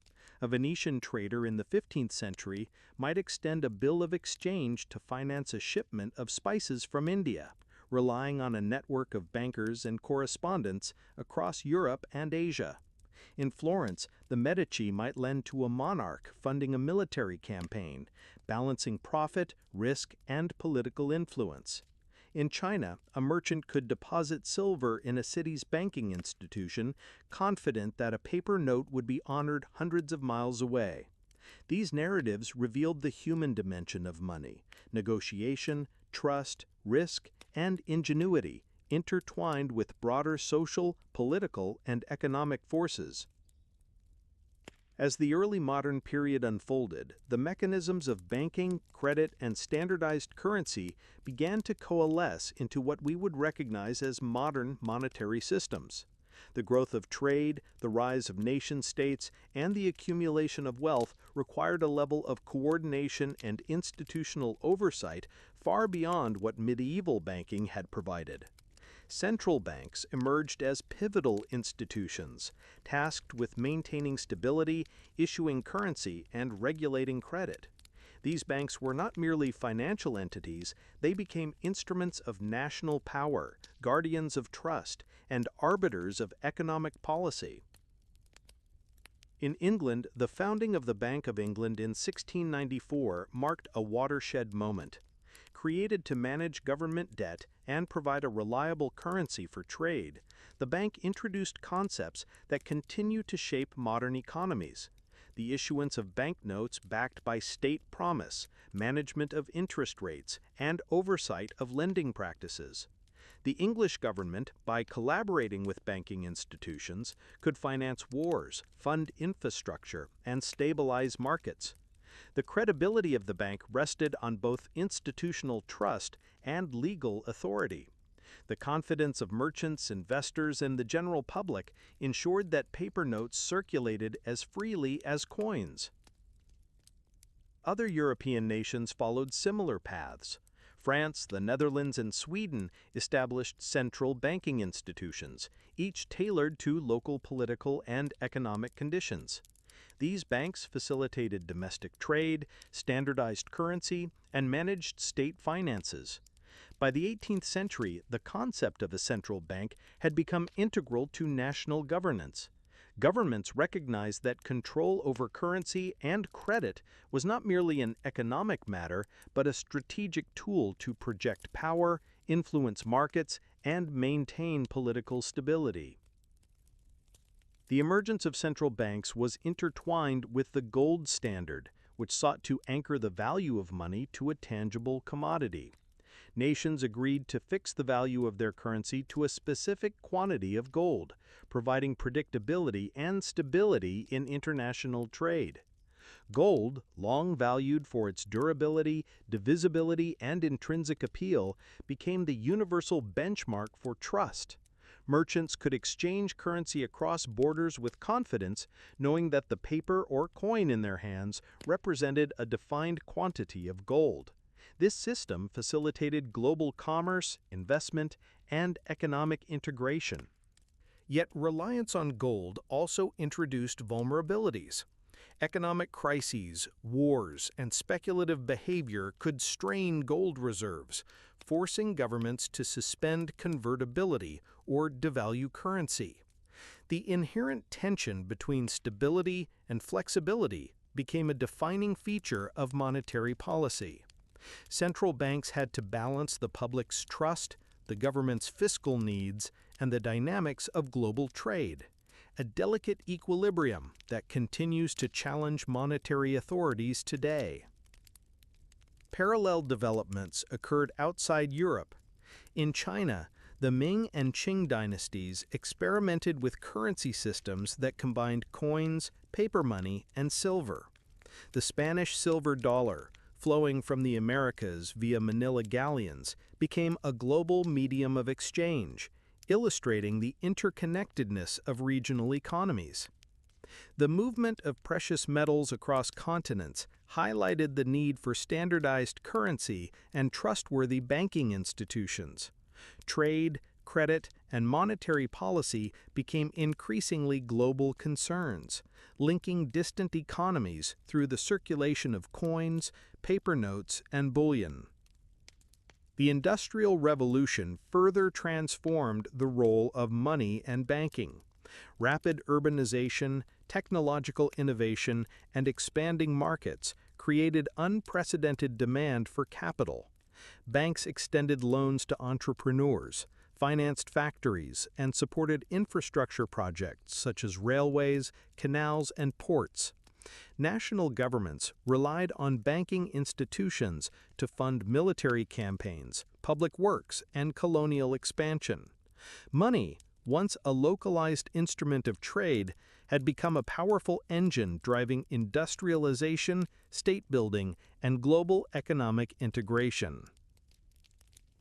A Venetian trader in the 15th century might extend a bill of exchange to finance a shipment of spices from India, relying on a network of bankers and correspondents across Europe and Asia. In Florence, the Medici might lend to a monarch funding a military campaign, balancing profit, risk, and political influence. In China, a merchant could deposit silver in a city's banking institution, confident that a paper note would be honored hundreds of miles away. These narratives revealed the human dimension of money: negotiation, trust, risk, and ingenuity, intertwined with broader social, political, and economic forces. As the early modern period unfolded, the mechanisms of banking, credit, and standardized currency began to coalesce into what we would recognize as modern monetary systems. The growth of trade, the rise of nation-states, and the accumulation of wealth required a level of coordination and institutional oversight far beyond what medieval banking had provided. Central banks emerged as pivotal institutions, tasked with maintaining stability, issuing currency, and regulating credit. These banks were not merely financial entities, they became instruments of national power, guardians of trust, and arbiters of economic policy. In England, the founding of the Bank of England in 1694 marked a watershed moment. Created to manage government debt and provide a reliable currency for trade, the bank introduced concepts that continue to shape modern economies. The issuance of banknotes backed by state promise, management of interest rates, and oversight of lending practices. The English government, by collaborating with banking institutions, could finance wars, fund infrastructure, and stabilize markets. The credibility of the bank rested on both institutional trust and legal authority. The confidence of merchants, investors, and the general public ensured that paper notes circulated as freely as coins. Other European nations followed similar paths. France, the Netherlands, and Sweden established central banking institutions, each tailored to local political and economic conditions. These banks facilitated domestic trade, standardized currency, and managed state finances. By the 18th century, the concept of a central bank had become integral to national governance. Governments recognized that control over currency and credit was not merely an economic matter, but a strategic tool to project power, influence markets, and maintain political stability. The emergence of central banks was intertwined with the gold standard, which sought to anchor the value of money to a tangible commodity. Nations agreed to fix the value of their currency to a specific quantity of gold, providing predictability and stability in international trade. Gold, long valued for its durability, divisibility, and intrinsic appeal, became the universal benchmark for trust. Merchants could exchange currency across borders with confidence, knowing that the paper or coin in their hands represented a defined quantity of gold. This system facilitated global commerce, investment, and economic integration. Yet reliance on gold also introduced vulnerabilities. Economic crises, wars, and speculative behavior could strain gold reserves, forcing governments to suspend convertibility or devalue currency. The inherent tension between stability and flexibility became a defining feature of monetary policy. Central banks had to balance the public's trust, the government's fiscal needs, and the dynamics of global trade, a delicate equilibrium that continues to challenge monetary authorities today. Parallel developments occurred outside Europe. In China, the Ming and Qing dynasties experimented with currency systems that combined coins, paper money, and silver. The Spanish silver dollar, flowing from the Americas via Manila galleons, became a global medium of exchange, illustrating the interconnectedness of regional economies. The movement of precious metals across continents highlighted the need for standardized currency and trustworthy banking institutions. Trade, credit, and monetary policy became increasingly global concerns, linking distant economies through the circulation of coins, paper notes, and bullion. The Industrial Revolution further transformed the role of money and banking. Rapid urbanization, technological innovation, and expanding markets created unprecedented demand for capital. Banks extended loans to entrepreneurs, financed factories, and supported infrastructure projects such as railways, canals, and ports. National governments relied on banking institutions to fund military campaigns, public works, and colonial expansion. Money, once a localized instrument of trade, had become a powerful engine driving industrialization, state building, and global economic integration.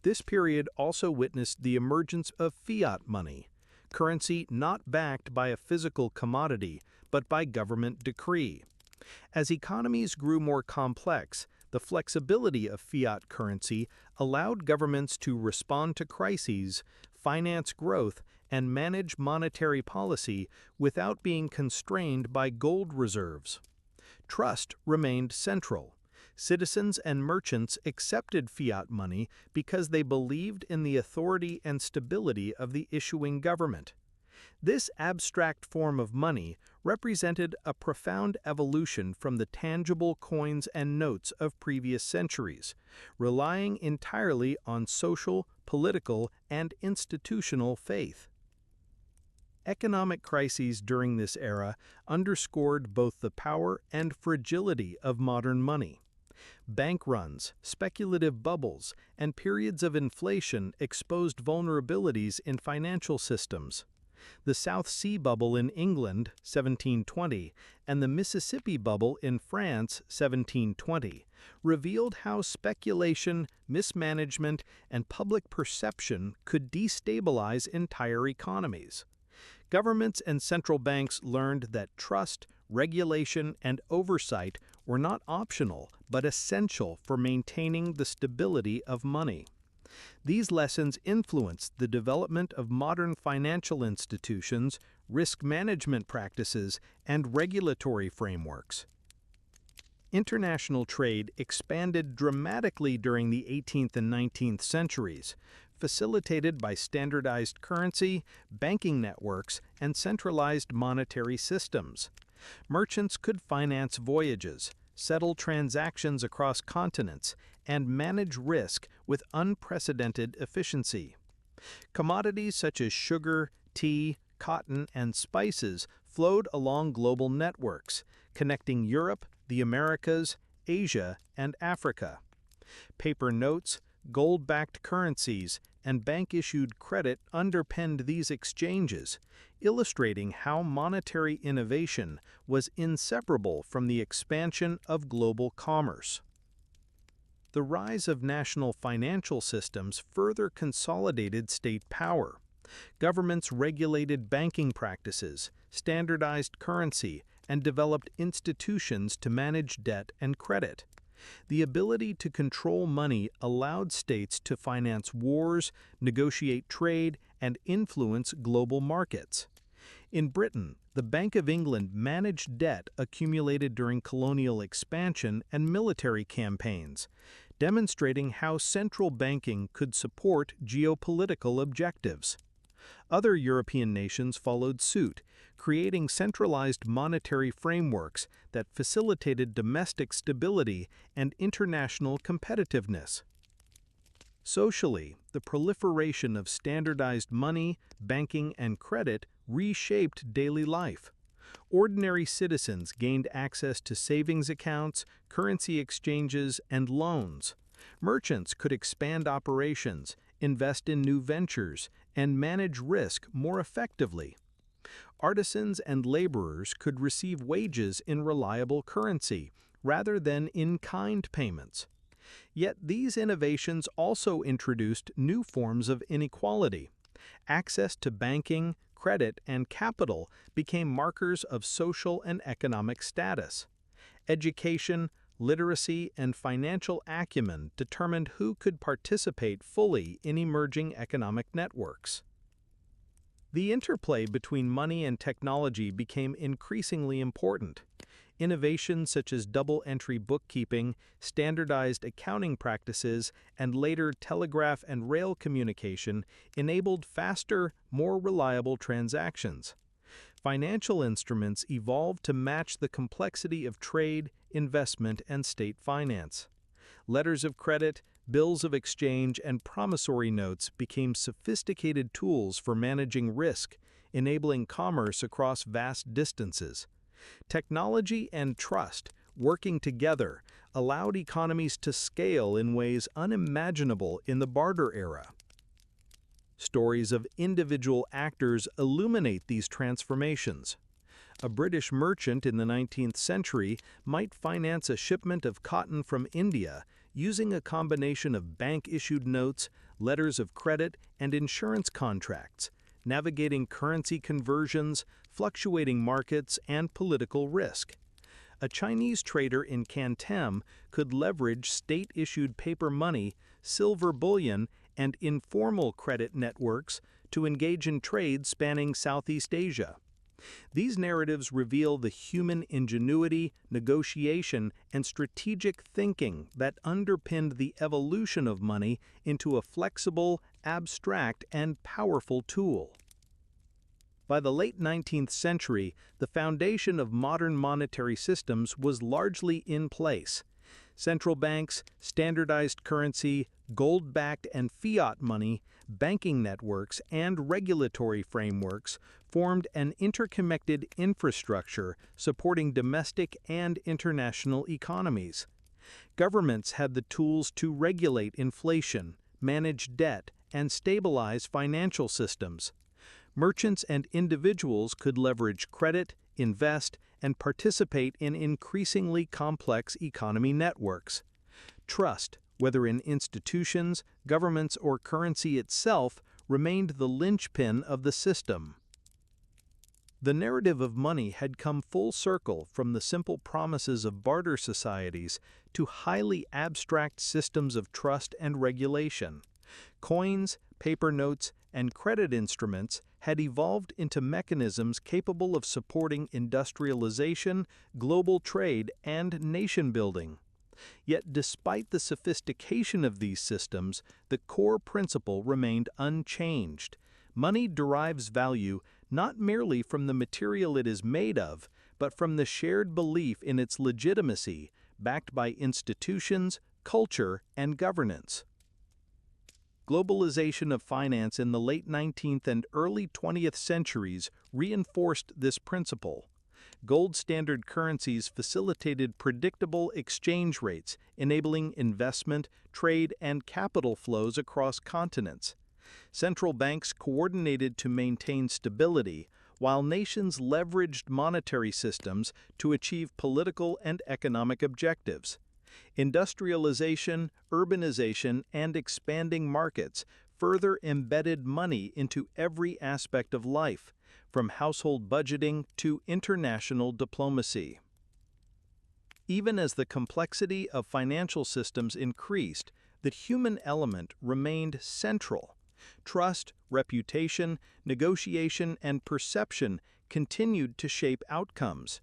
This period also witnessed the emergence of fiat money, currency not backed by a physical commodity, but by government decree. As economies grew more complex, the flexibility of fiat currency allowed governments to respond to crises, finance growth, and manage monetary policy without being constrained by gold reserves. Trust remained central. Citizens and merchants accepted fiat money because they believed in the authority and stability of the issuing government. This abstract form of money represented a profound evolution from the tangible coins and notes of previous centuries, relying entirely on social, political, and institutional faith. Economic crises during this era underscored both the power and fragility of modern money. Bank runs, speculative bubbles, and periods of inflation exposed vulnerabilities in financial systems. The South Sea Bubble in England, 1720, and the Mississippi Bubble in France, 1720, revealed how speculation, mismanagement, and public perception could destabilize entire economies. Governments and central banks learned that trust, regulation, and oversight were not optional but essential for maintaining the stability of money. These lessons influenced the development of modern financial institutions, risk management practices, and regulatory frameworks. International trade expanded dramatically during the 18th and 19th centuries, facilitated by standardized currency, banking networks, and centralized monetary systems. Merchants could finance voyages, settle transactions across continents, and manage risk with unprecedented efficiency. Commodities such as sugar, tea, cotton, and spices flowed along global networks, connecting Europe, the Americas, Asia, and Africa. Paper notes, gold-backed currencies, and bank-issued credit underpinned these exchanges, illustrating how monetary innovation was inseparable from the expansion of global commerce. The rise of national financial systems further consolidated state power. Governments regulated banking practices, standardized currency, and developed institutions to manage debt and credit. The ability to control money allowed states to finance wars, negotiate trade, and influence global markets. In Britain, the Bank of England managed debt accumulated during colonial expansion and military campaigns, demonstrating how central banking could support geopolitical objectives. Other European nations followed suit, creating centralized monetary frameworks that facilitated domestic stability and international competitiveness. Socially, the proliferation of standardized money, banking, and credit reshaped daily life. Ordinary citizens gained access to savings accounts, currency exchanges, and loans. Merchants could expand operations, invest in new ventures, and manage risk more effectively. Artisans and laborers could receive wages in reliable currency, rather than in-kind payments. Yet these innovations also introduced new forms of inequality. Access to banking, credit, and capital became markers of social and economic status. Education, literacy, and financial acumen determined who could participate fully in emerging economic networks. The interplay between money and technology became increasingly important. Innovations such as double-entry bookkeeping, standardized accounting practices, and later telegraph and rail communication enabled faster, more reliable transactions. Financial instruments evolved to match the complexity of trade, investment, and state finance. Letters of credit, Bills of exchange and promissory notes became sophisticated tools for managing risk, enabling commerce across vast distances. Technology and trust, working together, allowed economies to scale in ways unimaginable in the barter era. Stories of individual actors illuminate these transformations. A British merchant in the 19th century might finance a shipment of cotton from India using a combination of bank-issued notes, letters of credit, and insurance contracts, navigating currency conversions, fluctuating markets, and political risk. A Chinese trader in Canton could leverage state-issued paper money, silver bullion, and informal credit networks to engage in trade spanning Southeast Asia. These narratives reveal the human ingenuity, negotiation, and strategic thinking that underpinned the evolution of money into a flexible, abstract, and powerful tool. By the late 19th century, the foundation of modern monetary systems was largely in place. Central banks, standardized currency, gold-backed and fiat money, banking networks, and regulatory frameworks formed an interconnected infrastructure supporting domestic and international economies. Governments had the tools to regulate inflation, manage debt, and stabilize financial systems. Merchants and individuals could leverage credit, invest, and participate in increasingly complex economy networks. Trust, whether in institutions, governments, or currency itself, remained the linchpin of the system. The narrative of money had come full circle from the simple promises of barter societies to highly abstract systems of trust and regulation. Coins, paper notes, and credit instruments had evolved into mechanisms capable of supporting industrialization, global trade, and nation-building. Yet despite the sophistication of these systems, the core principle remained unchanged. Money derives value not merely from the material it is made of, but from the shared belief in its legitimacy, backed by institutions, culture, and governance. Globalization of finance in the late 19th and early 20th centuries reinforced this principle. Gold standard currencies facilitated predictable exchange rates, enabling investment, trade, and capital flows across continents. Central banks coordinated to maintain stability, while nations leveraged monetary systems to achieve political and economic objectives. Industrialization, urbanization, and expanding markets further embedded money into every aspect of life, from household budgeting to international diplomacy. Even as the complexity of financial systems increased, the human element remained central. Trust, reputation, negotiation, and perception continued to shape outcomes.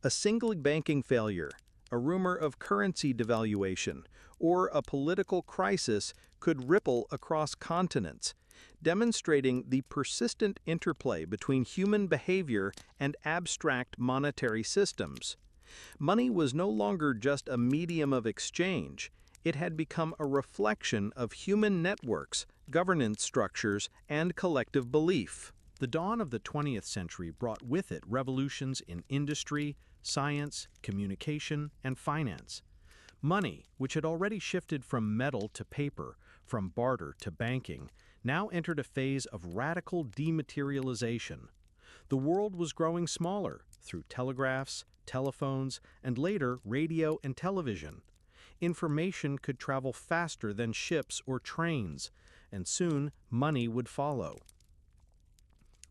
A single banking failure, a rumor of currency devaluation, or a political crisis could ripple across continents, demonstrating the persistent interplay between human behavior and abstract monetary systems. Money was no longer just a medium of exchange. It had become a reflection of human networks, governance structures, and collective belief. The dawn of the 20th century brought with it revolutions in industry, science, communication, and finance. Money, which had already shifted from metal to paper, from barter to banking, now entered a phase of radical dematerialization. The world was growing smaller through telegraphs, telephones, and later radio and television. Information could travel faster than ships or trains, and soon money would follow.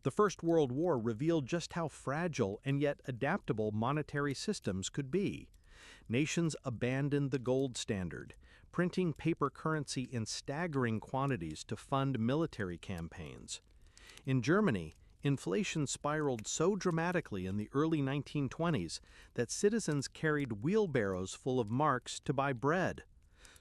The First World War revealed just how fragile and yet adaptable monetary systems could be. Nations abandoned the gold standard, printing paper currency in staggering quantities to fund military campaigns. In Germany, inflation spiraled so dramatically in the early 1920s that citizens carried wheelbarrows full of marks to buy bread.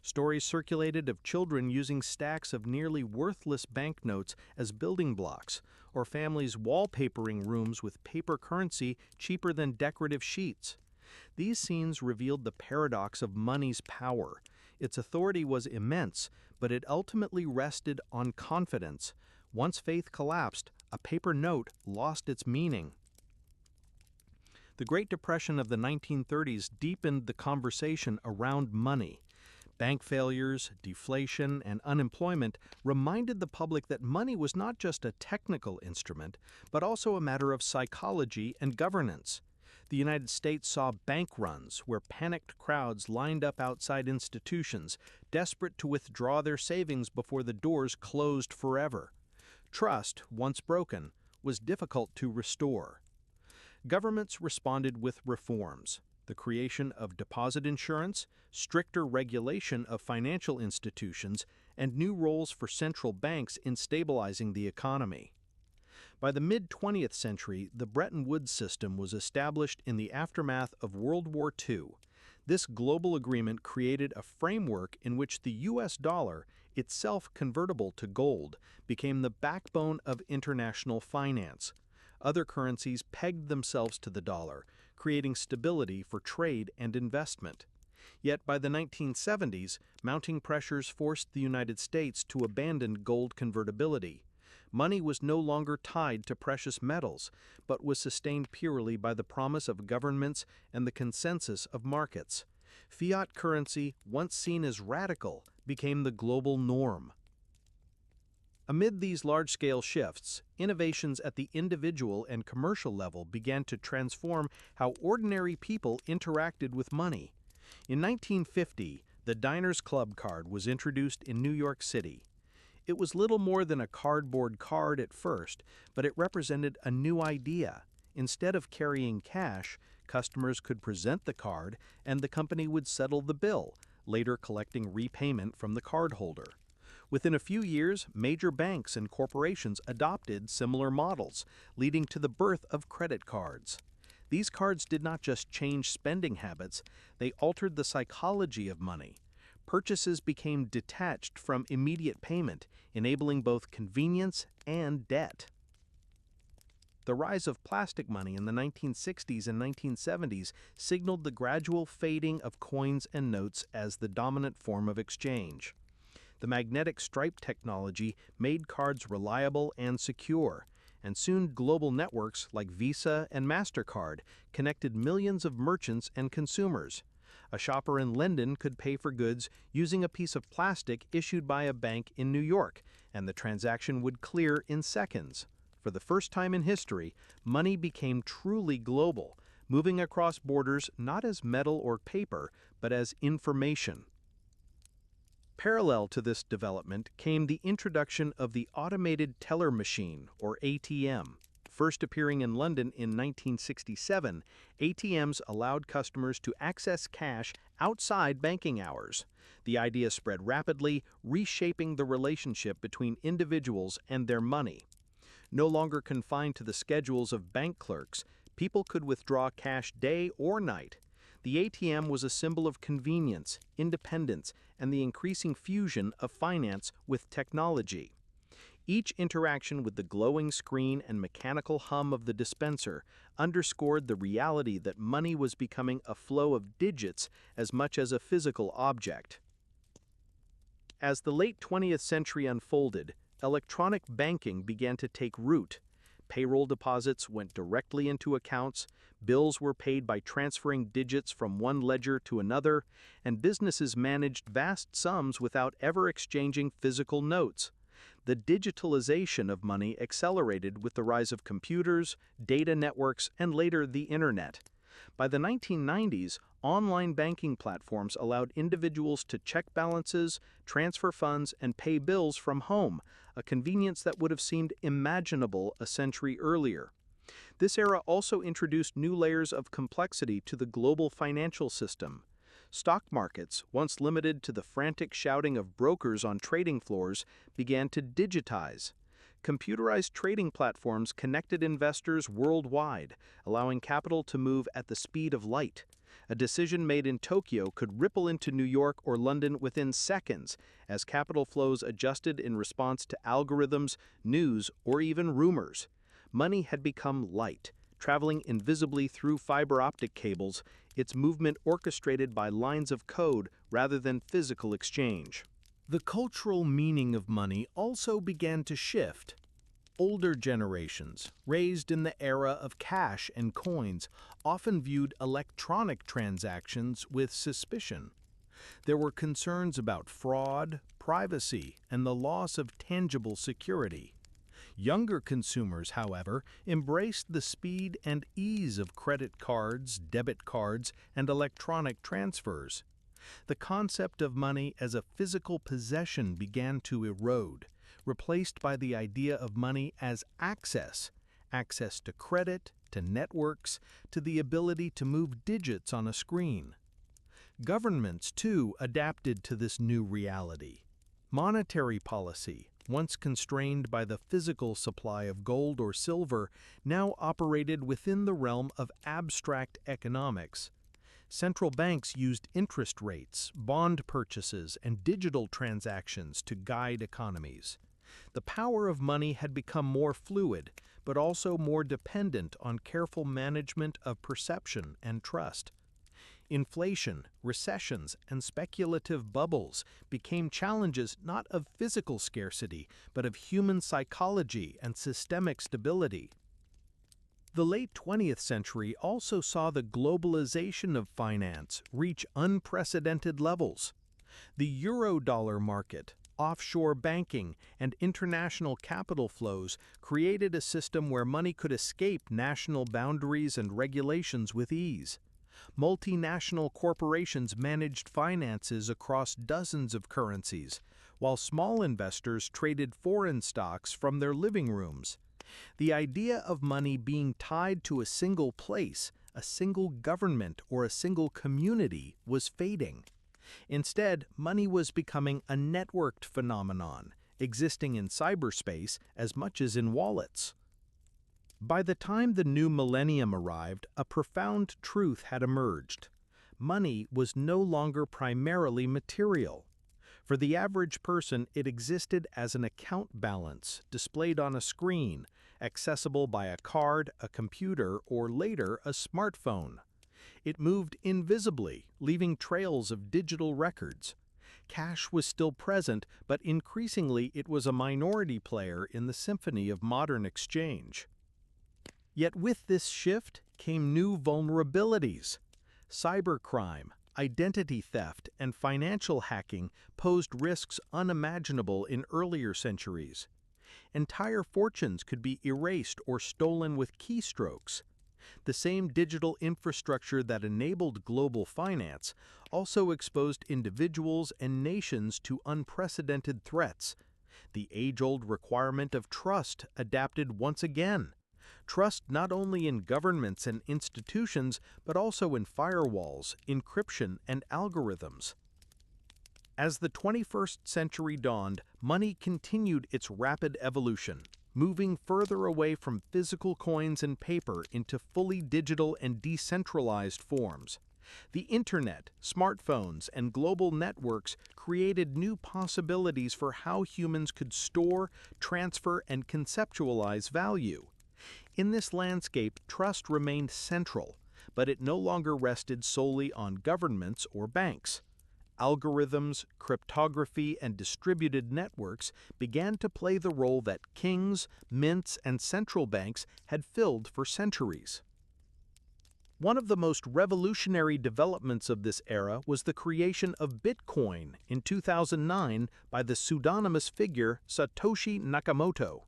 Stories circulated of children using stacks of nearly worthless banknotes as building blocks, or families wallpapering rooms with paper currency cheaper than decorative sheets. These scenes revealed the paradox of money's power. Its authority was immense, but it ultimately rested on confidence. Once faith collapsed, a paper note lost its meaning. The Great Depression of the 1930s deepened the conversation around money. Bank failures, deflation, and unemployment reminded the public that money was not just a technical instrument, but also a matter of psychology and governance. The United States saw bank runs where panicked crowds lined up outside institutions, desperate to withdraw their savings before the doors closed forever. Trust, once broken, was difficult to restore. Governments responded with reforms: the creation of deposit insurance, stricter regulation of financial institutions, and new roles for central banks in stabilizing the economy. By the mid-20th century, the Bretton Woods system was established in the aftermath of World War II. This global agreement created a framework in which the U.S. dollar, itself convertible to gold, became the backbone of international finance. Other currencies pegged themselves to the dollar, creating stability for trade and investment. Yet by the 1970s, mounting pressures forced the United States to abandon gold convertibility. Money was no longer tied to precious metals, but was sustained purely by the promise of governments and the consensus of markets. Fiat currency, once seen as radical, became the global norm. Amid these large-scale shifts, innovations at the individual and commercial level began to transform how ordinary people interacted with money. In 1950, the Diners Club card was introduced in New York City. It was little more than a cardboard card at first, but it represented a new idea. Instead of carrying cash, customers could present the card and the company would settle the bill, later collecting repayment from the cardholder. Within a few years, major banks and corporations adopted similar models, leading to the birth of credit cards. These cards did not just change spending habits, they altered the psychology of money. Purchases became detached from immediate payment, enabling both convenience and debt. The rise of plastic money in the 1960s and 1970s signaled the gradual fading of coins and notes as the dominant form of exchange. The magnetic stripe technology made cards reliable and secure, and soon global networks like Visa and MasterCard connected millions of merchants and consumers. A shopper in London could pay for goods using a piece of plastic issued by a bank in New York, and the transaction would clear in seconds. For the first time in history, money became truly global, moving across borders not as metal or paper, but as information. Parallel to this development came the introduction of the automated teller machine, or ATM. First appearing in London in 1967, ATMs allowed customers to access cash outside banking hours. The idea spread rapidly, reshaping the relationship between individuals and their money. No longer confined to the schedules of bank clerks, people could withdraw cash day or night. The ATM was a symbol of convenience, independence, and the increasing fusion of finance with technology. Each interaction with the glowing screen and mechanical hum of the dispenser underscored the reality that money was becoming a flow of digits as much as a physical object. As the late 20th century unfolded, electronic banking began to take root. Payroll deposits went directly into accounts, bills were paid by transferring digits from one ledger to another, and businesses managed vast sums without ever exchanging physical notes. The digitalization of money accelerated with the rise of computers, data networks, and later the Internet. By the 1990s, online banking platforms allowed individuals to check balances, transfer funds, and pay bills from home, a convenience that would have seemed imaginable a century earlier. This era also introduced new layers of complexity to the global financial system. Stock markets, once limited to the frantic shouting of brokers on trading floors, began to digitize. Computerized trading platforms connected investors worldwide, allowing capital to move at the speed of light. A decision made in Tokyo could ripple into New York or London within seconds, as capital flows adjusted in response to algorithms, news, or even rumors. Money had become light, traveling invisibly through fiber optic cables, its movement orchestrated by lines of code rather than physical exchange. The cultural meaning of money also began to shift. Older generations, raised in the era of cash and coins, often viewed electronic transactions with suspicion. There were concerns about fraud, privacy, and the loss of tangible security. Younger consumers, however, embraced the speed and ease of credit cards, debit cards, and electronic transfers. The concept of money as a physical possession began to erode, replaced by the idea of money as access to credit, to networks, to the ability to move digits on a screen. Governments, too, adapted to this new reality. Monetary policy, once constrained by the physical supply of gold or silver, now operated within the realm of abstract economics. Central banks used interest rates, bond purchases, and digital transactions to guide economies. The power of money had become more fluid, but also more dependent on careful management of perception and trust. Inflation, recessions, and speculative bubbles became challenges not of physical scarcity, but of human psychology and systemic stability. The late 20th century also saw the globalization of finance reach unprecedented levels. The eurodollar market, offshore banking, and international capital flows created a system where money could escape national boundaries and regulations with ease. Multinational corporations managed finances across dozens of currencies, while small investors traded foreign stocks from their living rooms. The idea of money being tied to a single place, a single government, or a single community was fading. Instead, money was becoming a networked phenomenon, existing in cyberspace as much as in wallets. By the time the new millennium arrived, a profound truth had emerged. Money was no longer primarily material. For the average person, it existed as an account balance displayed on a screen, accessible by a card, a computer, or later a smartphone. It moved invisibly, leaving trails of digital records. Cash was still present, but increasingly it was a minority player in the symphony of modern exchange. Yet with this shift came new vulnerabilities. Cybercrime, identity theft, and financial hacking posed risks unimaginable in earlier centuries. Entire fortunes could be erased or stolen with keystrokes. The same digital infrastructure that enabled global finance also exposed individuals and nations to unprecedented threats. The age-old requirement of trust adapted once again. Trust not only in governments and institutions, but also in firewalls, encryption, and algorithms. As the 21st century dawned, money continued its rapid evolution, moving further away from physical coins and paper into fully digital and decentralized forms. The internet, smartphones, and global networks created new possibilities for how humans could store, transfer, and conceptualize value. In this landscape, trust remained central, but it no longer rested solely on governments or banks. Algorithms, cryptography, and distributed networks began to play the role that kings, mints, and central banks had filled for centuries. One of the most revolutionary developments of this era was the creation of Bitcoin in 2009 by the pseudonymous figure Satoshi Nakamoto.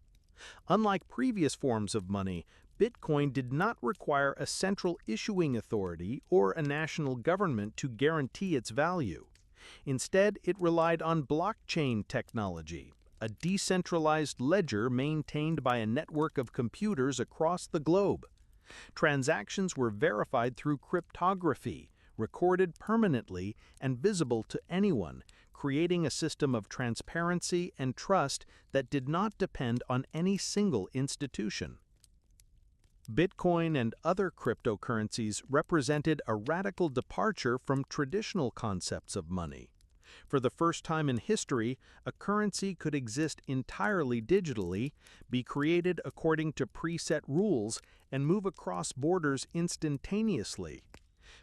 Unlike previous forms of money, Bitcoin did not require a central issuing authority or a national government to guarantee its value. Instead, it relied on blockchain technology, a decentralized ledger maintained by a network of computers across the globe. Transactions were verified through cryptography, recorded permanently, and visible to anyone, creating a system of transparency and trust that did not depend on any single institution. Bitcoin and other cryptocurrencies represented a radical departure from traditional concepts of money. For the first time in history, a currency could exist entirely digitally, be created according to preset rules, and move across borders instantaneously.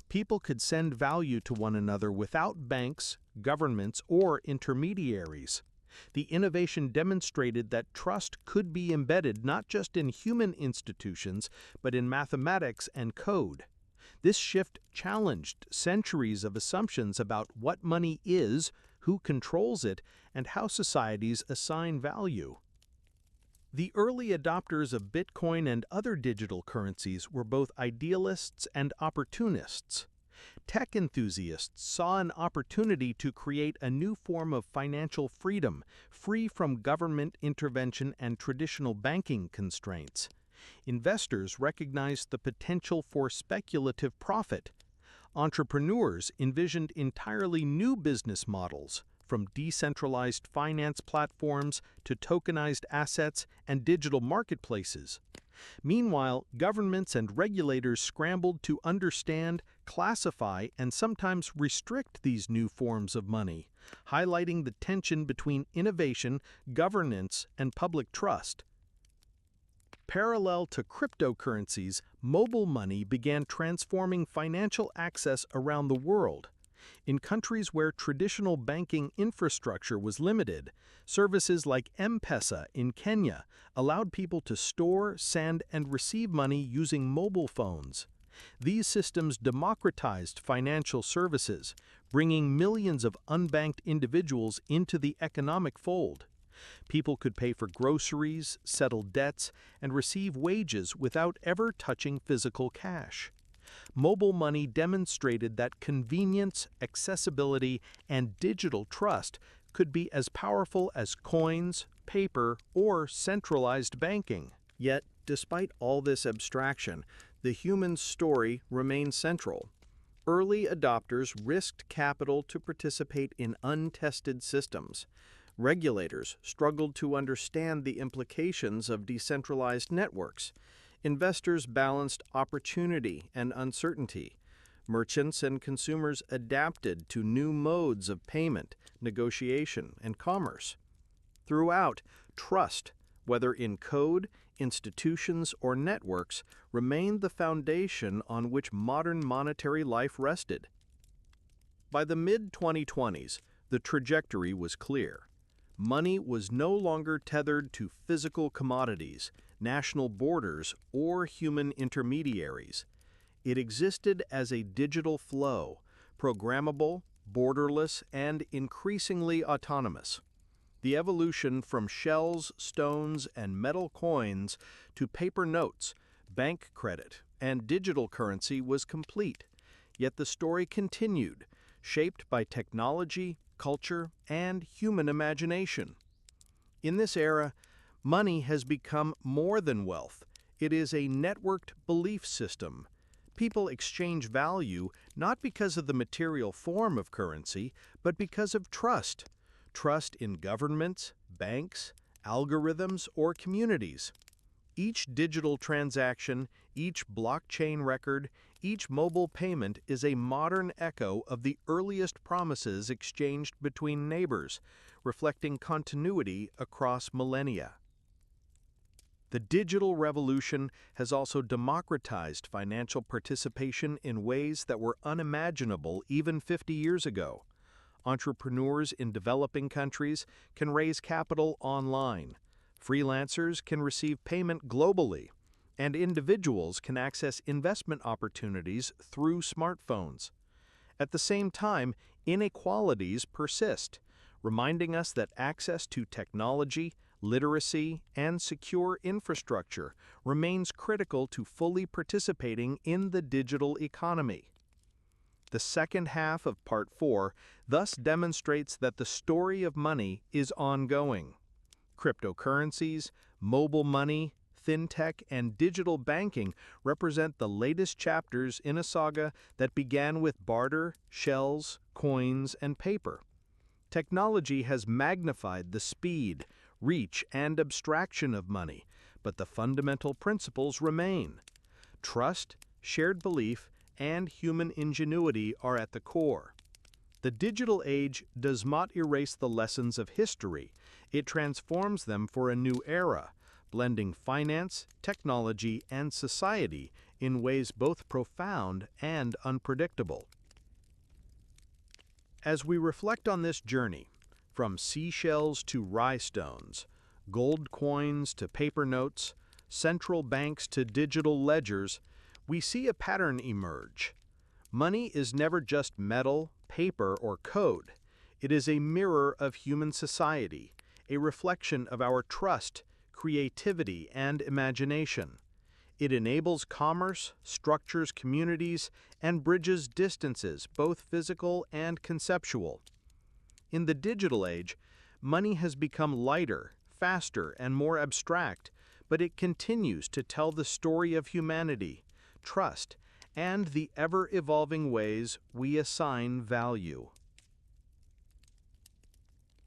People could send value to one another without banks, governments, or intermediaries. The innovation demonstrated that trust could be embedded not just in human institutions, but in mathematics and code. This shift challenged centuries of assumptions about what money is, who controls it, and how societies assign value. The early adopters of Bitcoin and other digital currencies were both idealists and opportunists. Tech enthusiasts saw an opportunity to create a new form of financial freedom, free from government intervention and traditional banking constraints. Investors recognized the potential for speculative profit. Entrepreneurs envisioned entirely new business models, from decentralized finance platforms to tokenized assets and digital marketplaces. Meanwhile, governments and regulators scrambled to understand, classify, and sometimes restrict these new forms of money, highlighting the tension between innovation, governance, and public trust. Parallel to cryptocurrencies, mobile money began transforming financial access around the world. In countries where traditional banking infrastructure was limited, services like M-Pesa in Kenya allowed people to store, send, and receive money using mobile phones. These systems democratized financial services, bringing millions of unbanked individuals into the economic fold. People could pay for groceries, settle debts, and receive wages without ever touching physical cash. Mobile money demonstrated that convenience, accessibility, and digital trust could be as powerful as coins, paper, or centralized banking. Yet, despite all this abstraction, the human story remains central. Early adopters risked capital to participate in untested systems. Regulators struggled to understand the implications of decentralized networks. Investors balanced opportunity and uncertainty. Merchants and consumers adapted to new modes of payment, negotiation, and commerce. Throughout, trust, whether in code, institutions, or networks, remained the foundation on which modern monetary life rested. By the mid-2020s, the trajectory was clear. Money was no longer tethered to physical commodities, national borders, or human intermediaries. It existed as a digital flow, programmable, borderless, and increasingly autonomous. The evolution from shells, stones, and metal coins to paper notes, bank credit, and digital currency was complete. Yet the story continued, shaped by technology, culture, and human imagination. In this era, money has become more than wealth. It is a networked belief system. People exchange value not because of the material form of currency, but because of trust. Trust in governments, banks, algorithms, or communities. Each digital transaction, each blockchain record, each mobile payment is a modern echo of the earliest promises exchanged between neighbors, reflecting continuity across millennia. The digital revolution has also democratized financial participation in ways that were unimaginable even 50 years ago. Entrepreneurs in developing countries can raise capital online. Freelancers can receive payment globally, and individuals can access investment opportunities through smartphones. At the same time, inequalities persist, reminding us that access to technology, literacy, and secure infrastructure remains critical to fully participating in the digital economy. The second half of Part 4 thus demonstrates that the story of money is ongoing. Cryptocurrencies, mobile money, fintech, and digital banking represent the latest chapters in a saga that began with barter, shells, coins, and paper. Technology has magnified the speed, reach, and abstraction of money, but the fundamental principles remain. Trust, shared belief, and human ingenuity are at the core. The digital age does not erase the lessons of history. It transforms them for a new era, blending finance, technology, and society in ways both profound and unpredictable. As we reflect on this journey, from seashells to rhinestones, gold coins to paper notes, central banks to digital ledgers, we see a pattern emerge. Money is never just metal, paper, or code. It is a mirror of human society, a reflection of our trust, creativity, and imagination. It enables commerce, structures communities, and bridges distances, both physical and conceptual. In the digital age, money has become lighter, faster, and more abstract, but it continues to tell the story of humanity, trust, and the ever-evolving ways we assign value.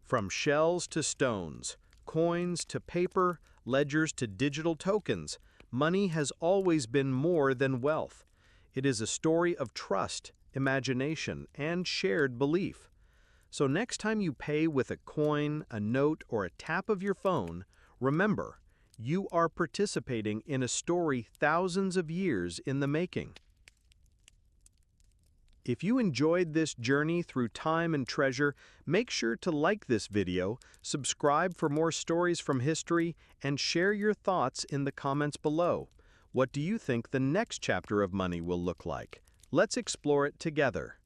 From shells to stones, coins to paper, ledgers to digital tokens, money has always been more than wealth. It is a story of trust, imagination, and shared belief. So next time you pay with a coin, a note, or a tap of your phone, remember, you are participating in a story thousands of years in the making. If you enjoyed this journey through time and treasure, make sure to like this video, subscribe for more stories from history, and share your thoughts in the comments below. What do you think the next chapter of money will look like? Let's explore it together.